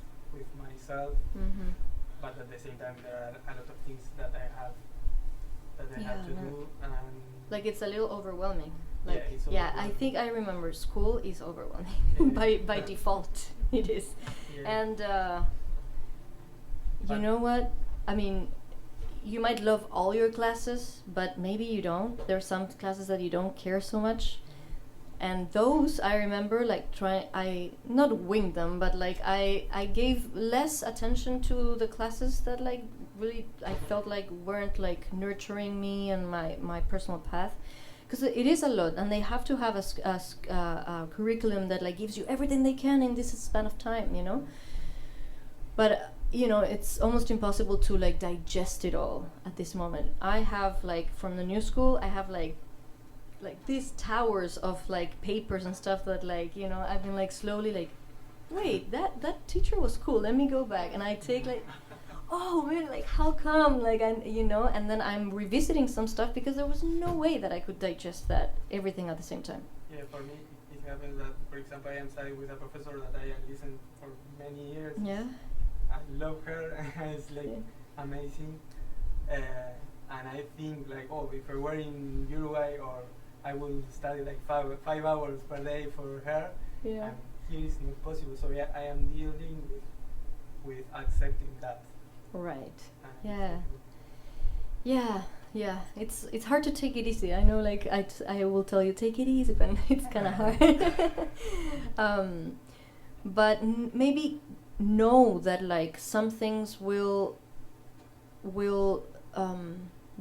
myself. Mm-hmm. But at the same time, there are a lot of things that I have to do, and like it's a little overwhelming. Yeah, Like, it's yeah, I overwhelming. think I remember school is overwhelming by default. It is. Yeah. And you know what? I mean, you might love all your classes, but maybe you don't. There are some classes that you don't care so much. And those I remember like I not winged them, but like I gave less attention to the classes that like really I felt like weren't like nurturing me and my personal path. Because it is a lot, and they have to have a curriculum that like gives you everything they can in this span of time, you know. But you know, it's almost impossible to like digest it all at this moment. I have like from the new school, I have like these towers of like papers and stuff that like, you know, I've been like slowly like wait, that teacher was cool. Let me go back, and I take like, oh man, like how come? Like and then I'm revisiting some stuff because there was no way that I could digest everything at the same time. Yeah, for me, it happens that, for example, I am studying with a professor that I have listened for many years. Yeah. I love her. It's like amazing. And I think like, oh, if I were in Uruguay, or I will study like 5 hours per day for her. Yeah. And here is not possible. So yeah, I am dealing with accepting that. Right. Yeah. Yeah. It's hard to take it easy. I know, like I will tell you, take it easy, but it's kind of hard. But maybe know that like some things will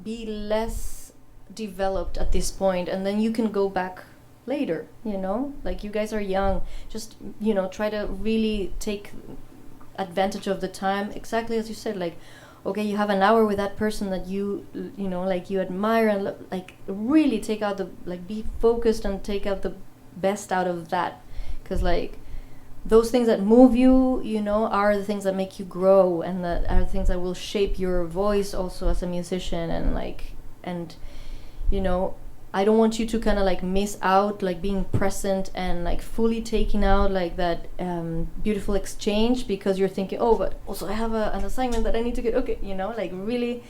be less developed at this point, and then you can go back later, like you guys are young, just try to really take advantage of the time, exactly as you said, like okay, you have an hour with that person that you like you admire, and like really take out be focused and take out the best out of that, because like those things that move you, are the things that make you grow, and that are the things that will shape your voice also as a musician. And I don't want you to kind of like miss out, like being present and like fully taking out like that beautiful exchange, because you're thinking, oh, but also I have an assignment that I need to get. Okay, like really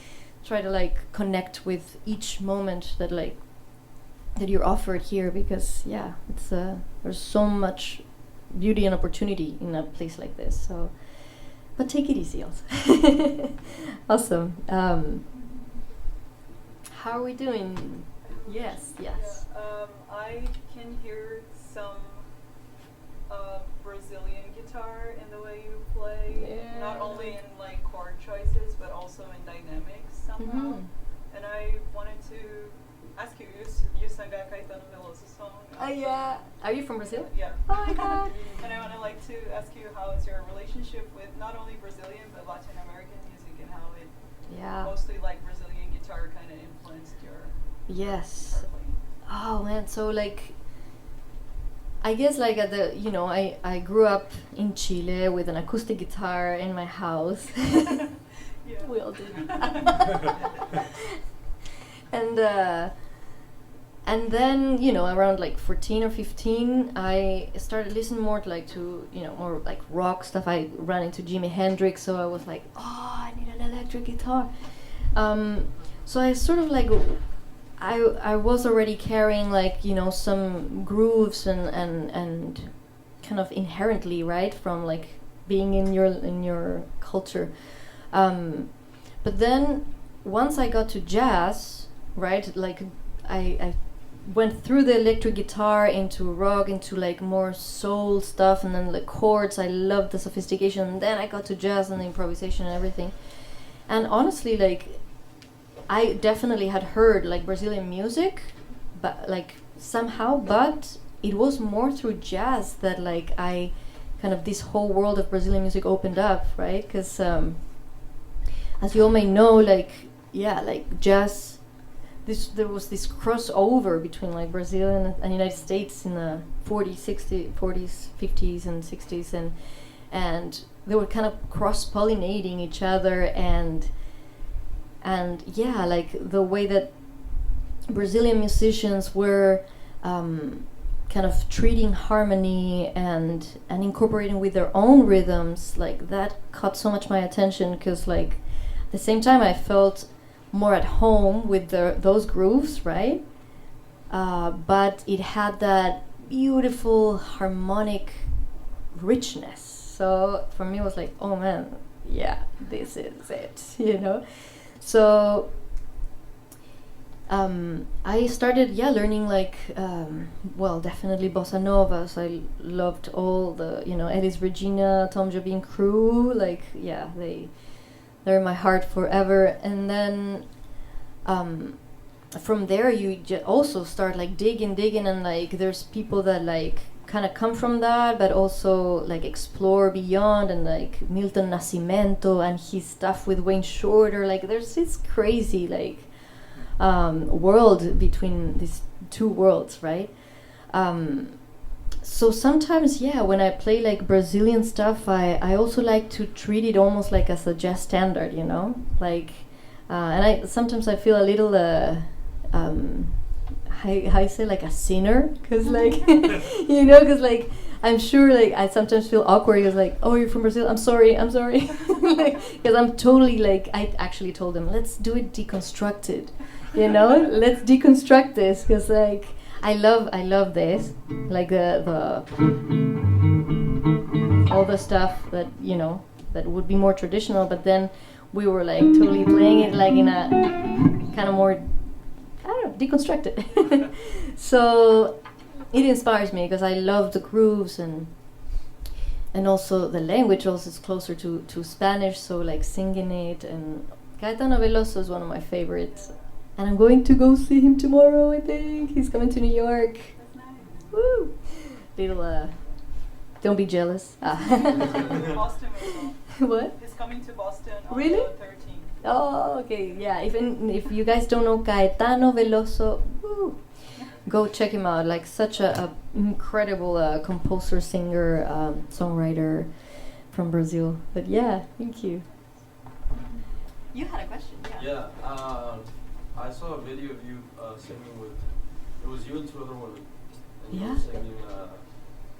try to like connect with each moment that you're offered here, because it's there's so much beauty and opportunity in a place like this. So, but take it easy also. Awesome. How are we doing? Yes. Yeah, I can hear some Brazilian guitar in the way you play, not only in like chord choices but also in dynamics somehow. And I wanted to ask you, you sang a Caetano Veloso song. Yeah. Are you from Brazil? Yeah. Oh my God. And I want to like to ask you, how is your relationship with not only Brazilian but Latin American music, and how it mostly like Brazilian guitar kind of influenced your guitar playing? Oh man, so like I guess like at the I grew up in Chile with an acoustic guitar in my house. We all did. And then around like 14 or 15 I started listening more to more like rock stuff. I ran into Jimi Hendrix, so I was like, oh, I need an electric guitar. So I sort of like I was already carrying like some grooves and kind of inherently, right, from like being in your culture. But then once I got to jazz, right, like I went through the electric guitar into rock, into like more soul stuff, and then the chords, I loved the sophistication, and then I got to jazz and the improvisation and everything. And honestly, like I definitely had heard like Brazilian music, but like somehow, but it was more through jazz that like I kind of, this whole world of Brazilian music opened up, right? Because as you all may know, like jazz, there was this crossover between like Brazil and United States in the 40s, 50s and 60s, and they were kind of cross-pollinating each other, and like the way that Brazilian musicians were kind of treating harmony and incorporating with their own rhythms, like that caught so much my attention, because like at the same time I felt more at home with those grooves, right? But it had that beautiful harmonic richness. So for me it was like, oh man, yeah, this is it, So I started learning like definitely bossa nova. So I loved all the Elis Regina, Tom Jobim crew, like they're in my heart forever. And then from there you also start like digging, and like there's people that like kind of come from that but also like explore beyond, and like Milton Nascimento and his stuff with Wayne Shorter, like there's this crazy like world between these two worlds, right? so sometimes, yeah, when I play like Brazilian stuff, I also like to treat it almost like as a jazz standard, you know, like, and I sometimes I feel a little, how you say, like a sinner, because like, you know, because like I'm sure like I sometimes feel awkward because like, oh, you're from Brazil, I'm sorry, because I'm totally like, I actually told them, let's do it deconstructed, you know, let's deconstruct this, because like I love this, like the all the stuff that, you know, that would be more traditional, but then we were like totally playing it like in a kind of more, I don't know, deconstructed. So it inspires me because I love the grooves, and also the language also is closer to Spanish, so like singing it. And Caetano Veloso is one of my favorites, and I'm going to go see him tomorrow, I think. He's coming to New York. That's nice. Woo! Little, don't be jealous. Boston as well. What? He's coming to Boston on Really? the 13th. Oh, okay, yeah. Even if you guys don't know Caetano Veloso, woo, go check him out. Like such a incredible composer, singer, songwriter from Brazil. But yeah, thank you. You had a question, yeah. Yeah, I saw a video of you singing with. It was you and two other women. And you Yeah? were singing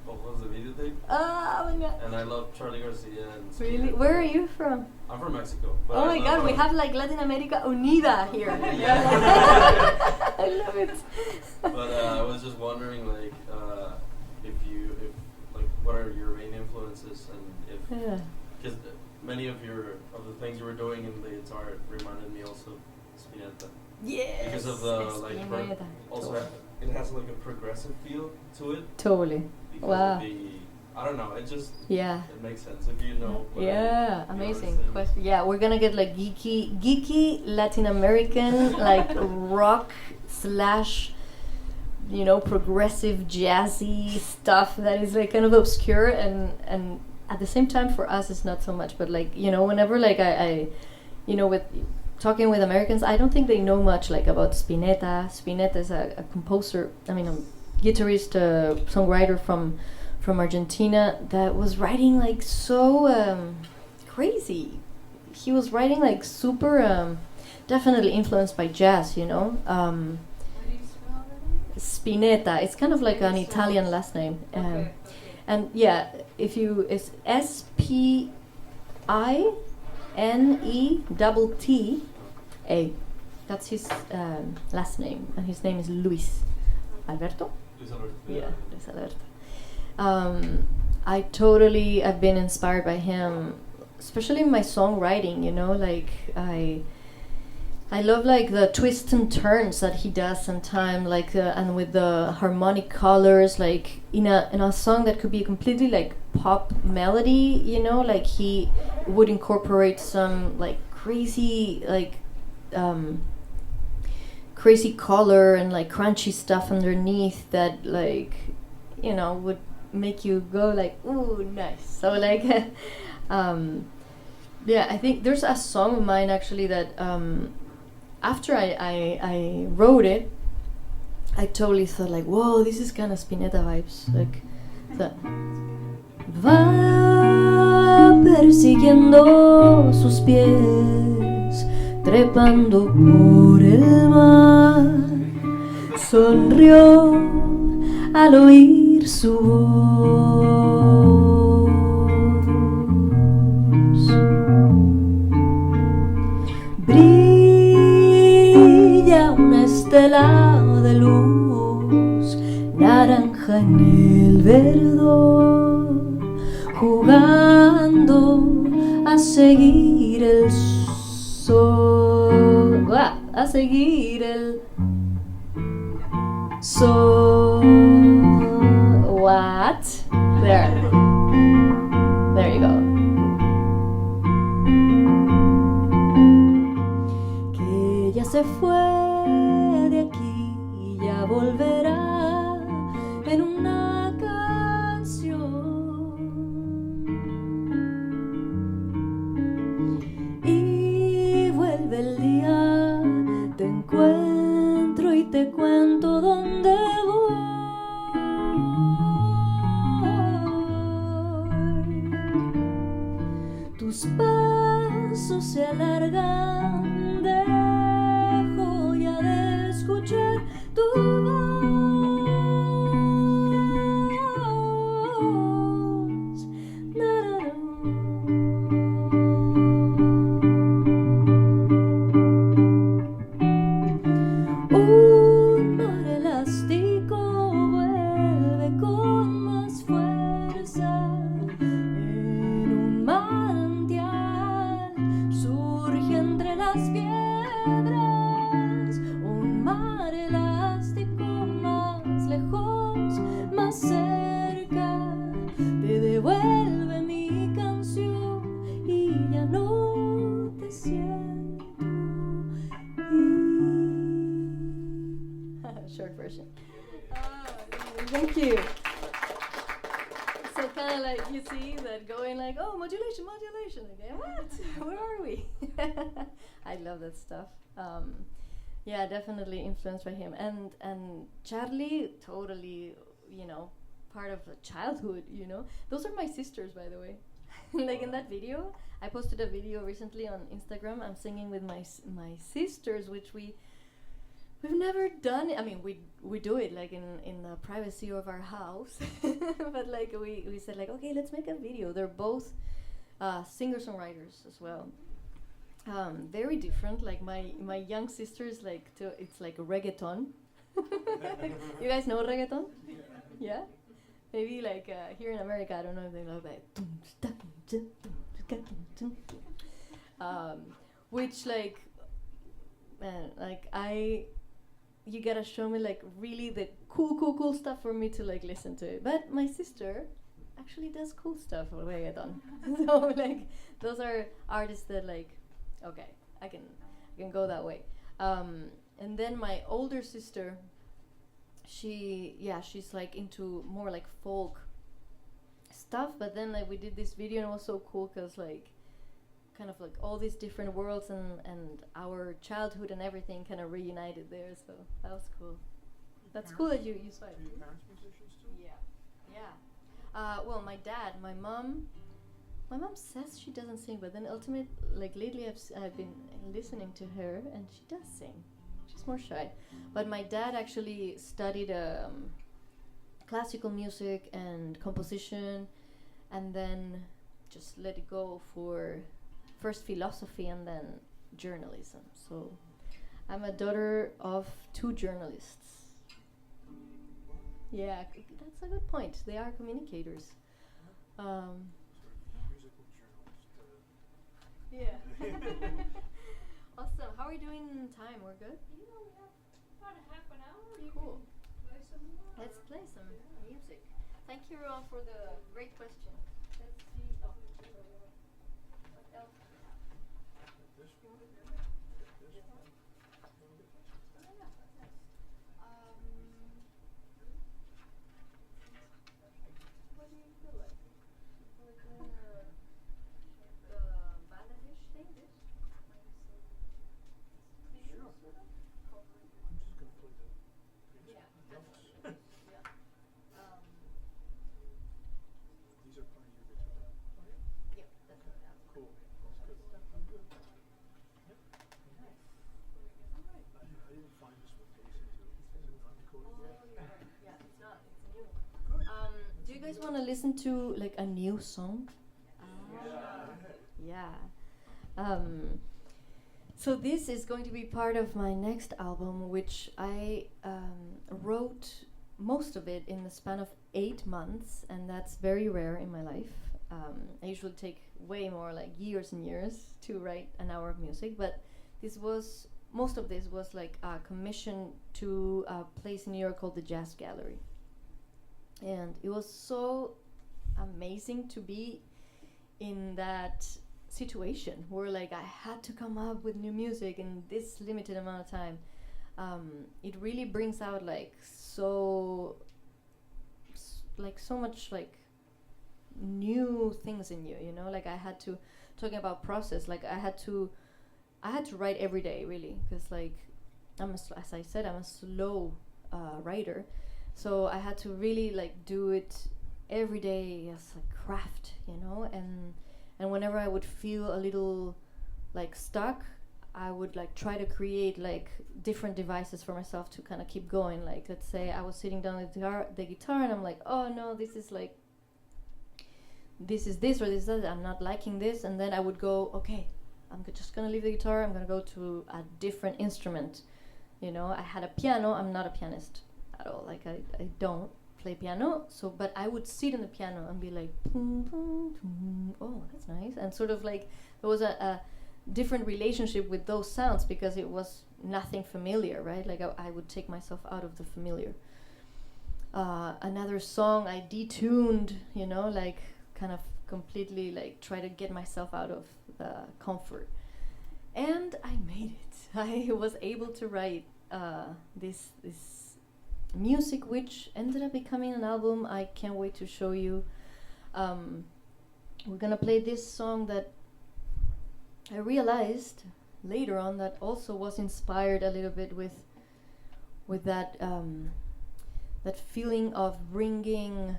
Ojos de Videotape. Oh my god. And I love Charlie Garcia and. Really? Where are you from? I'm from Mexico. But Oh I my god, love, we have like Latin America unida here. I love it. But I was just wondering, like, if what are your main influences, and if, Yeah. because many of the things you were doing in the guitar reminded me also of Spinetta. Yes. Because of the like, Spinetta. also it has like a progressive feel to it. Totally. Because Wow. of the, I don't know, it just, Yeah. it makes sense if you know. What Yeah, the amazing artist is. question. Yeah, we're gonna get like geeky Latin American like rock slash, you know, progressive jazzy stuff that is like kind of obscure, and at the same time for us it's not so much. But like, you know, whenever like I you know, with talking with Americans, I don't think they know much like about Spinetta. Spinetta is a composer, I mean a guitarist, songwriter from Argentina that was writing like so crazy. He was writing like super definitely influenced by jazz, you know. How do you spell that? Spinetta, it's kind of like an Italian last name. Okay. And yeah, if you, it's Spinetta. That's his last name, and his name is Luis Alberto. Luis Alberto. Yeah, Luis Alberto. I've been inspired by him, especially in my songwriting, you know, like I love like the twists and turns that he does sometimes, like and with the harmonic colors, like in a song that could be completely like pop melody, you know, like he would incorporate some like crazy like crazy color and like crunchy stuff underneath that, like, you know, would make you go like, ooh, nice. So like yeah, I think there's a song of mine actually that after I wrote it, I totally thought like, whoa, this is kind of Spinetta vibes, like the va persiguiendo sus pies, trepando por el mar, sonrió al oír su voz. Brilla una estela de luz, naranja en el verdor, jugando a seguir el sol, a seguir el sol. What? There you go. Que ya se fue de aquí y ya volverá en una canción. Y vuelve el día, te encuentro y te cuento dónde voy. se alargan, dejo ya de escuchar tu voz. Un mar elástico vuelve con más fuerza. En un manantial surge entre las piedras. Un mar elástico más lejos, más cerca. Te devuelve mi canción y ya no te siento ir. Short version. Thank you. So kind of like you see that going like, oh, modulation, modulation again. What? Where are we? I love that stuff. Yeah, definitely influenced by him. And Charlie, totally, you know, part of childhood, you know. Those are my sisters, by the way. Like in that video, I posted a video recently on Instagram. I'm singing with my sisters, which we've never done. I mean, we do it like in the privacy of our house, but like we said like, okay, let's make a video. They're both singer-songwriters as well. Very different. Like my young sister is like it's like reggaeton. You guys know reggaeton? Yeah. Maybe like here in America, I don't know if they know that. Which like, man, like you gotta show me like really the cool stuff for me to like listen to it. But my sister actually does cool stuff for reggaeton. So like those are artists that like, okay, I can go that way. And then my older sister, she's like into more like folk stuff. But then like we did this video and it was so cool because like kind of like all these different worlds and our childhood and everything kind of reunited there. So that was cool. That's cool that you saw it. Are your parents musicians too? Yeah. Well, my dad, my mom says she doesn't sing, but then ultimately, like lately, I've been listening to her, and she does sing. She's more shy, but my dad actually studied classical music and composition, and then just let it go for first philosophy and then journalism. So I'm a daughter of two journalists. Yeah, that's a good point. They are communicators. Musical journalist. Yeah. Awesome. How are we doing in time? We're good? You know, we have about a half an hour. You Cool. can play some more. Let's play some music. Thank you for the great question. Let's see. Oh. What else do we have? This one? This one? What do you feel like? Like the Bangladesh thing, this? Sure. I'm just gonna play the Yeah. notes. Yeah. These are part of your guitar. Yeah, that's what I have. Cool. That's good. I'm good. Yep. Nice. I didn't find this one to listen to. Is it not encoded yet? Yeah, it's not. It's new. Do you guys want to listen to like a new song? Yeah. So this is going to be part of my next album, which I wrote most of it in the span of 8 months, and that's very rare in my life. I usually take way more, like years and years, to write an hour of music, but most of this was like a commission to a place in New York called the Jazz Gallery. And it was so amazing to be in that situation where like I had to come up with new music in this limited amount of time. It really brings out like so much like new things in you, you know. Like I had to, talking about process, like I had to write every day really, because like as I said, I'm a slow writer, so I had to really like do it every day as a craft, you know. And whenever I would feel a little like stuck, I would like try to create like different devices for myself to kind of keep going. Like, let's say I was sitting down with the guitar and I'm like, oh no, this is like, this is this or this is that, I'm not liking this. And then I would go, okay, I'm just gonna leave the guitar, I'm gonna go to a different instrument. You know, I had a piano, I'm not a pianist at all. Like I don't play piano, so, but I would sit on the piano and be like, boom, boom, boom, oh, that's nice. And sort of like, there was a different relationship with those sounds because it was nothing familiar, right? Like I would take myself out of the familiar. Another song I detuned, you know, like kind of completely like try to get myself out of the comfort. And I made it. I was able to write this music, which ended up becoming an album. I can't wait to show you. We're gonna play this song that I realized later on that also was inspired a little bit with that that feeling of bringing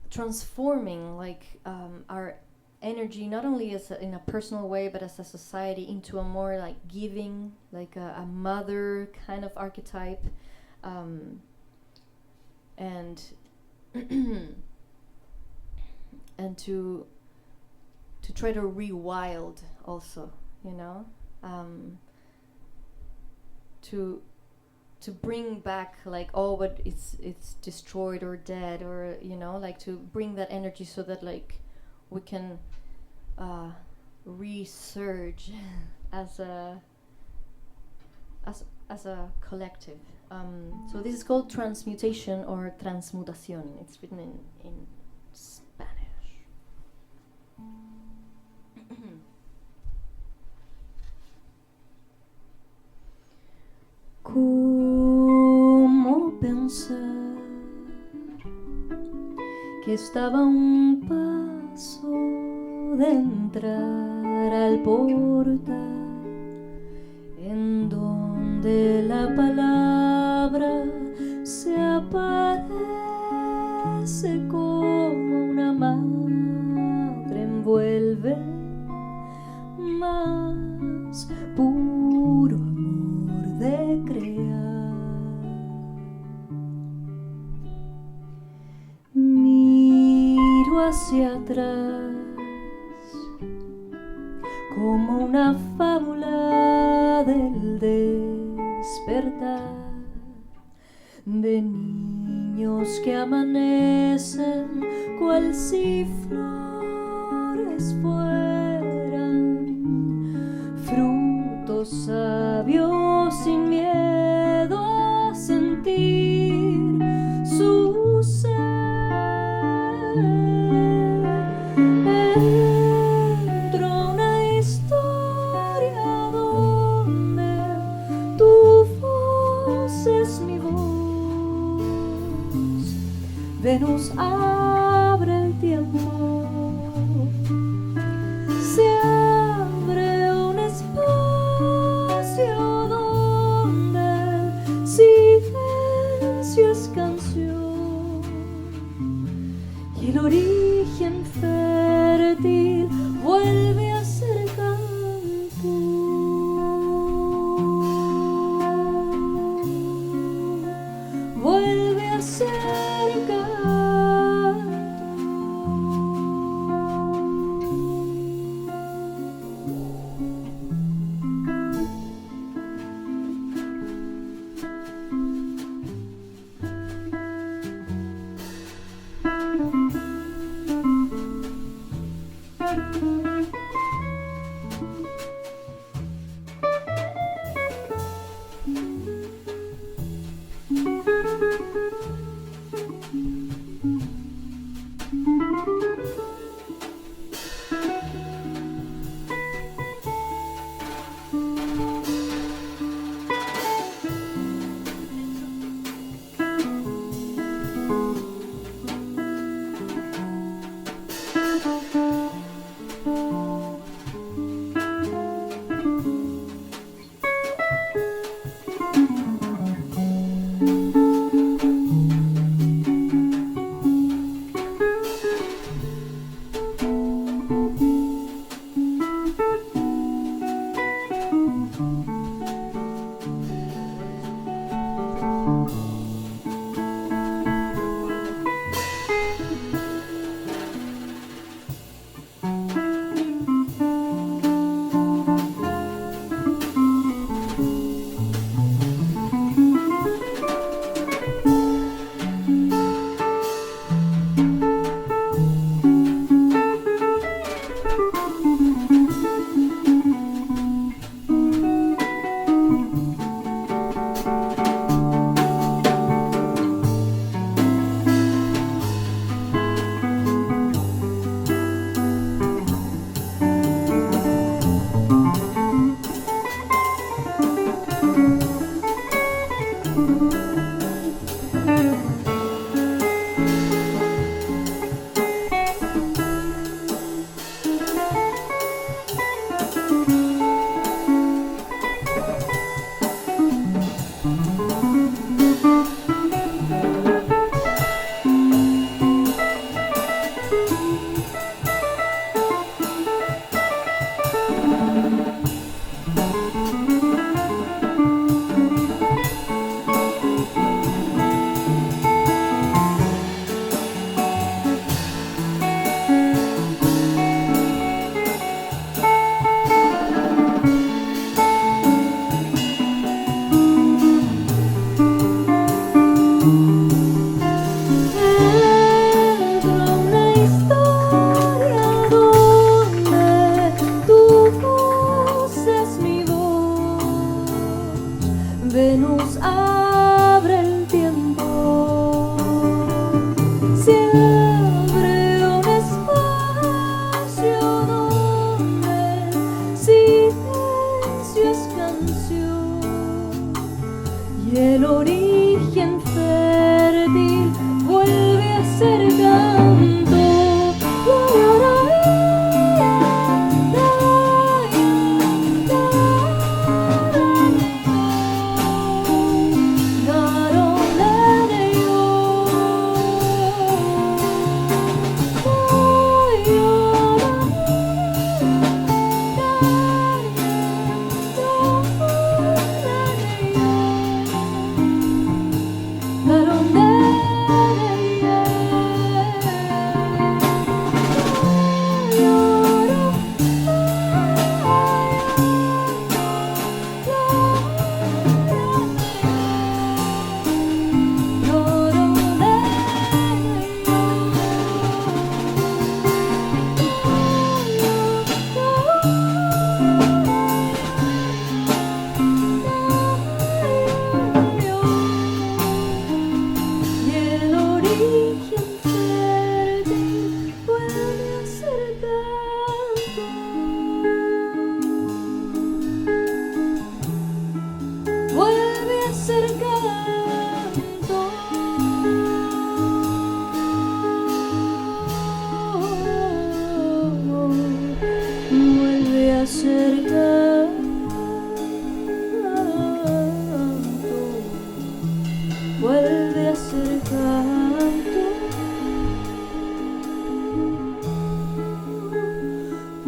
transforming like our energy, not only as in a personal way but as a society, into a more like giving, like a mother kind of archetype, and and to try to rewild also, you know, to bring back like all what it's destroyed or dead, or you know, like to bring that energy so that like we can resurge as a collective. So this is called Transmutation or Transmutación. It's written in Spanish. ¿Cómo pensar que estaba a un paso de entrar al portal en donde la palabra se aparece como una madre, envuelve más puro amor de crear? Miro hacia atrás como una fábula del despertar de niños que amanecen cual si flores fueran frutos sabios sin miedo a sentir su ser. Entro a una historia donde tu voz es mi voz. Venus abre el tiempo, se abre un espacio donde el silencio es canción y el origen fértil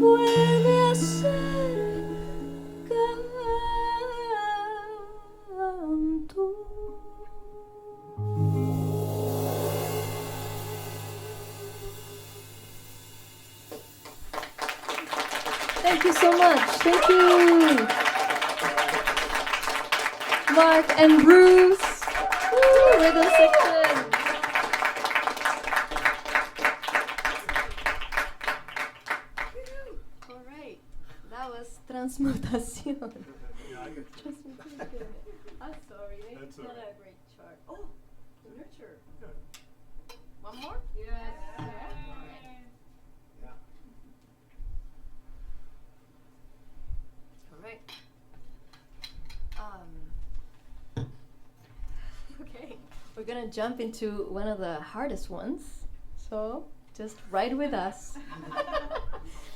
vuelve a ser canto. Thank you so much. Thank you, Mark and Bruce. Woo, rhythm section. All right, that was transmutación. Transmutación. I'm sorry, maybe That's it's not all right. a great chart. Oh, nurture. Good. One more? Yes. All right. Okay, we're gonna jump into one of the hardest ones. So just ride with us.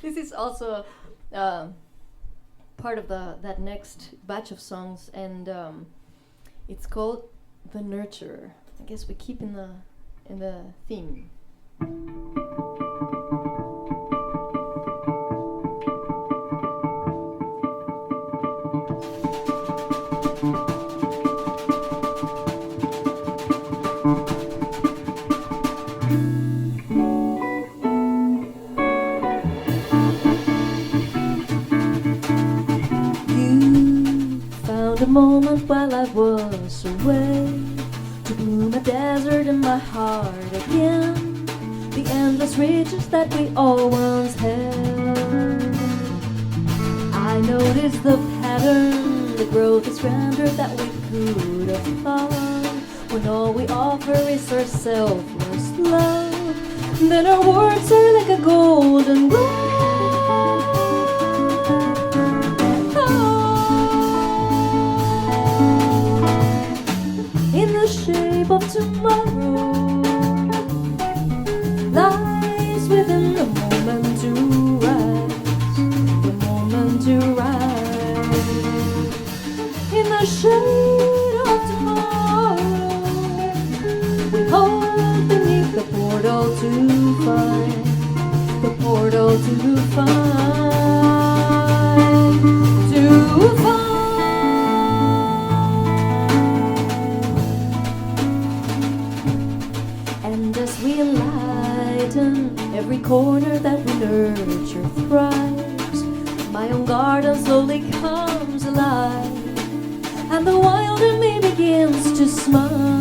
This is also part of that next batch of songs, and it's called "The Nurturer." I guess we keep in the theme. The moment while I was away to bloom a desert in my heart again, the endless riches that we all once held. I noticed the pattern, the growth is grander that we could have found when all we offer is our selfless love. Then our words are like a golden glow. In the shape of tomorrow lies within the moment to rise, the moment to rise. In the shade of tomorrow we hold beneath the portal to find, the portal to find, to find. And as we enlighten every corner that we nurture thrives, my own garden slowly comes alive, and the wild in me begins to smile.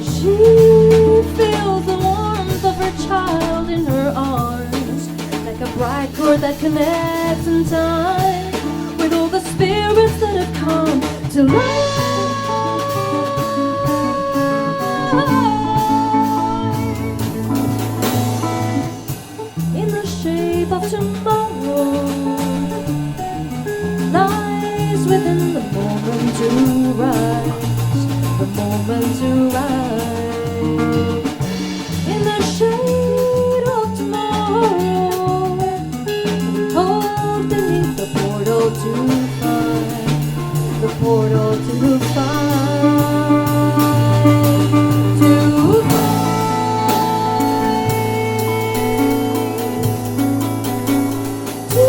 She feels the warmth of her child in her arms, like a bright cord that connects in time with all the spirits that have come to life. In the shape of tomorrow lies within the moment to rise, the moment to rise. In the shade of tomorrow we hold beneath the portal to find, the portal to find. To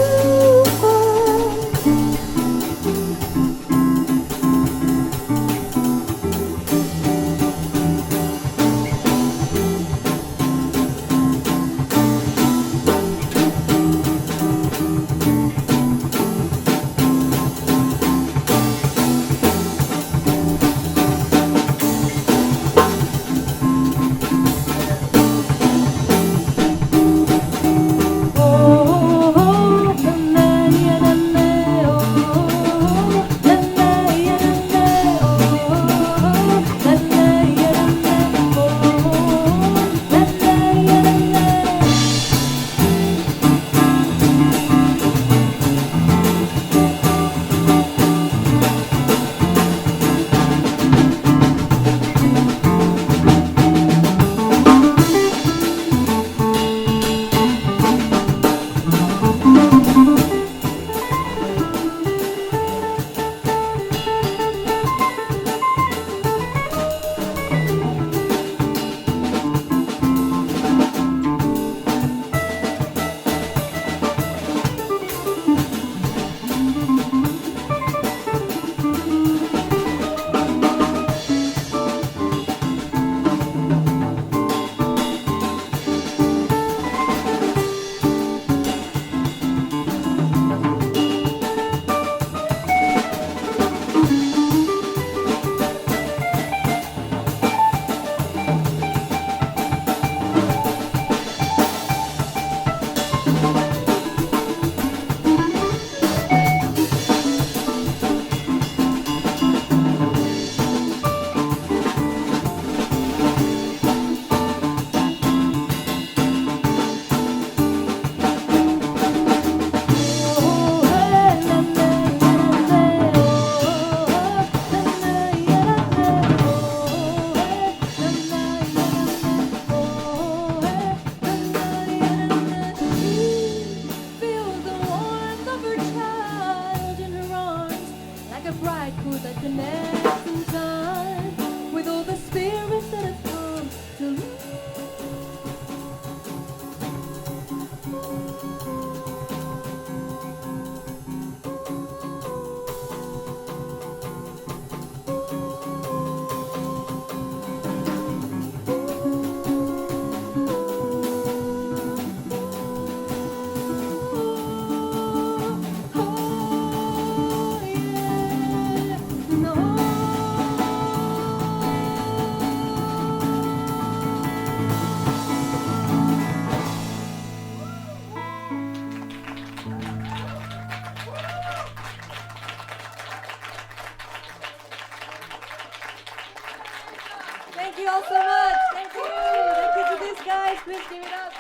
Please give it up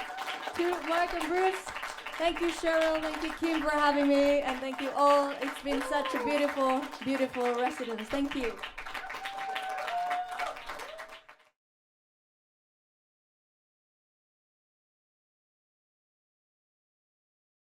to Mark and Bruce. Thank you, Cheryl. Thank you, Kim, for having me. And thank you all. It's been such a beautiful, beautiful residence. Thank you.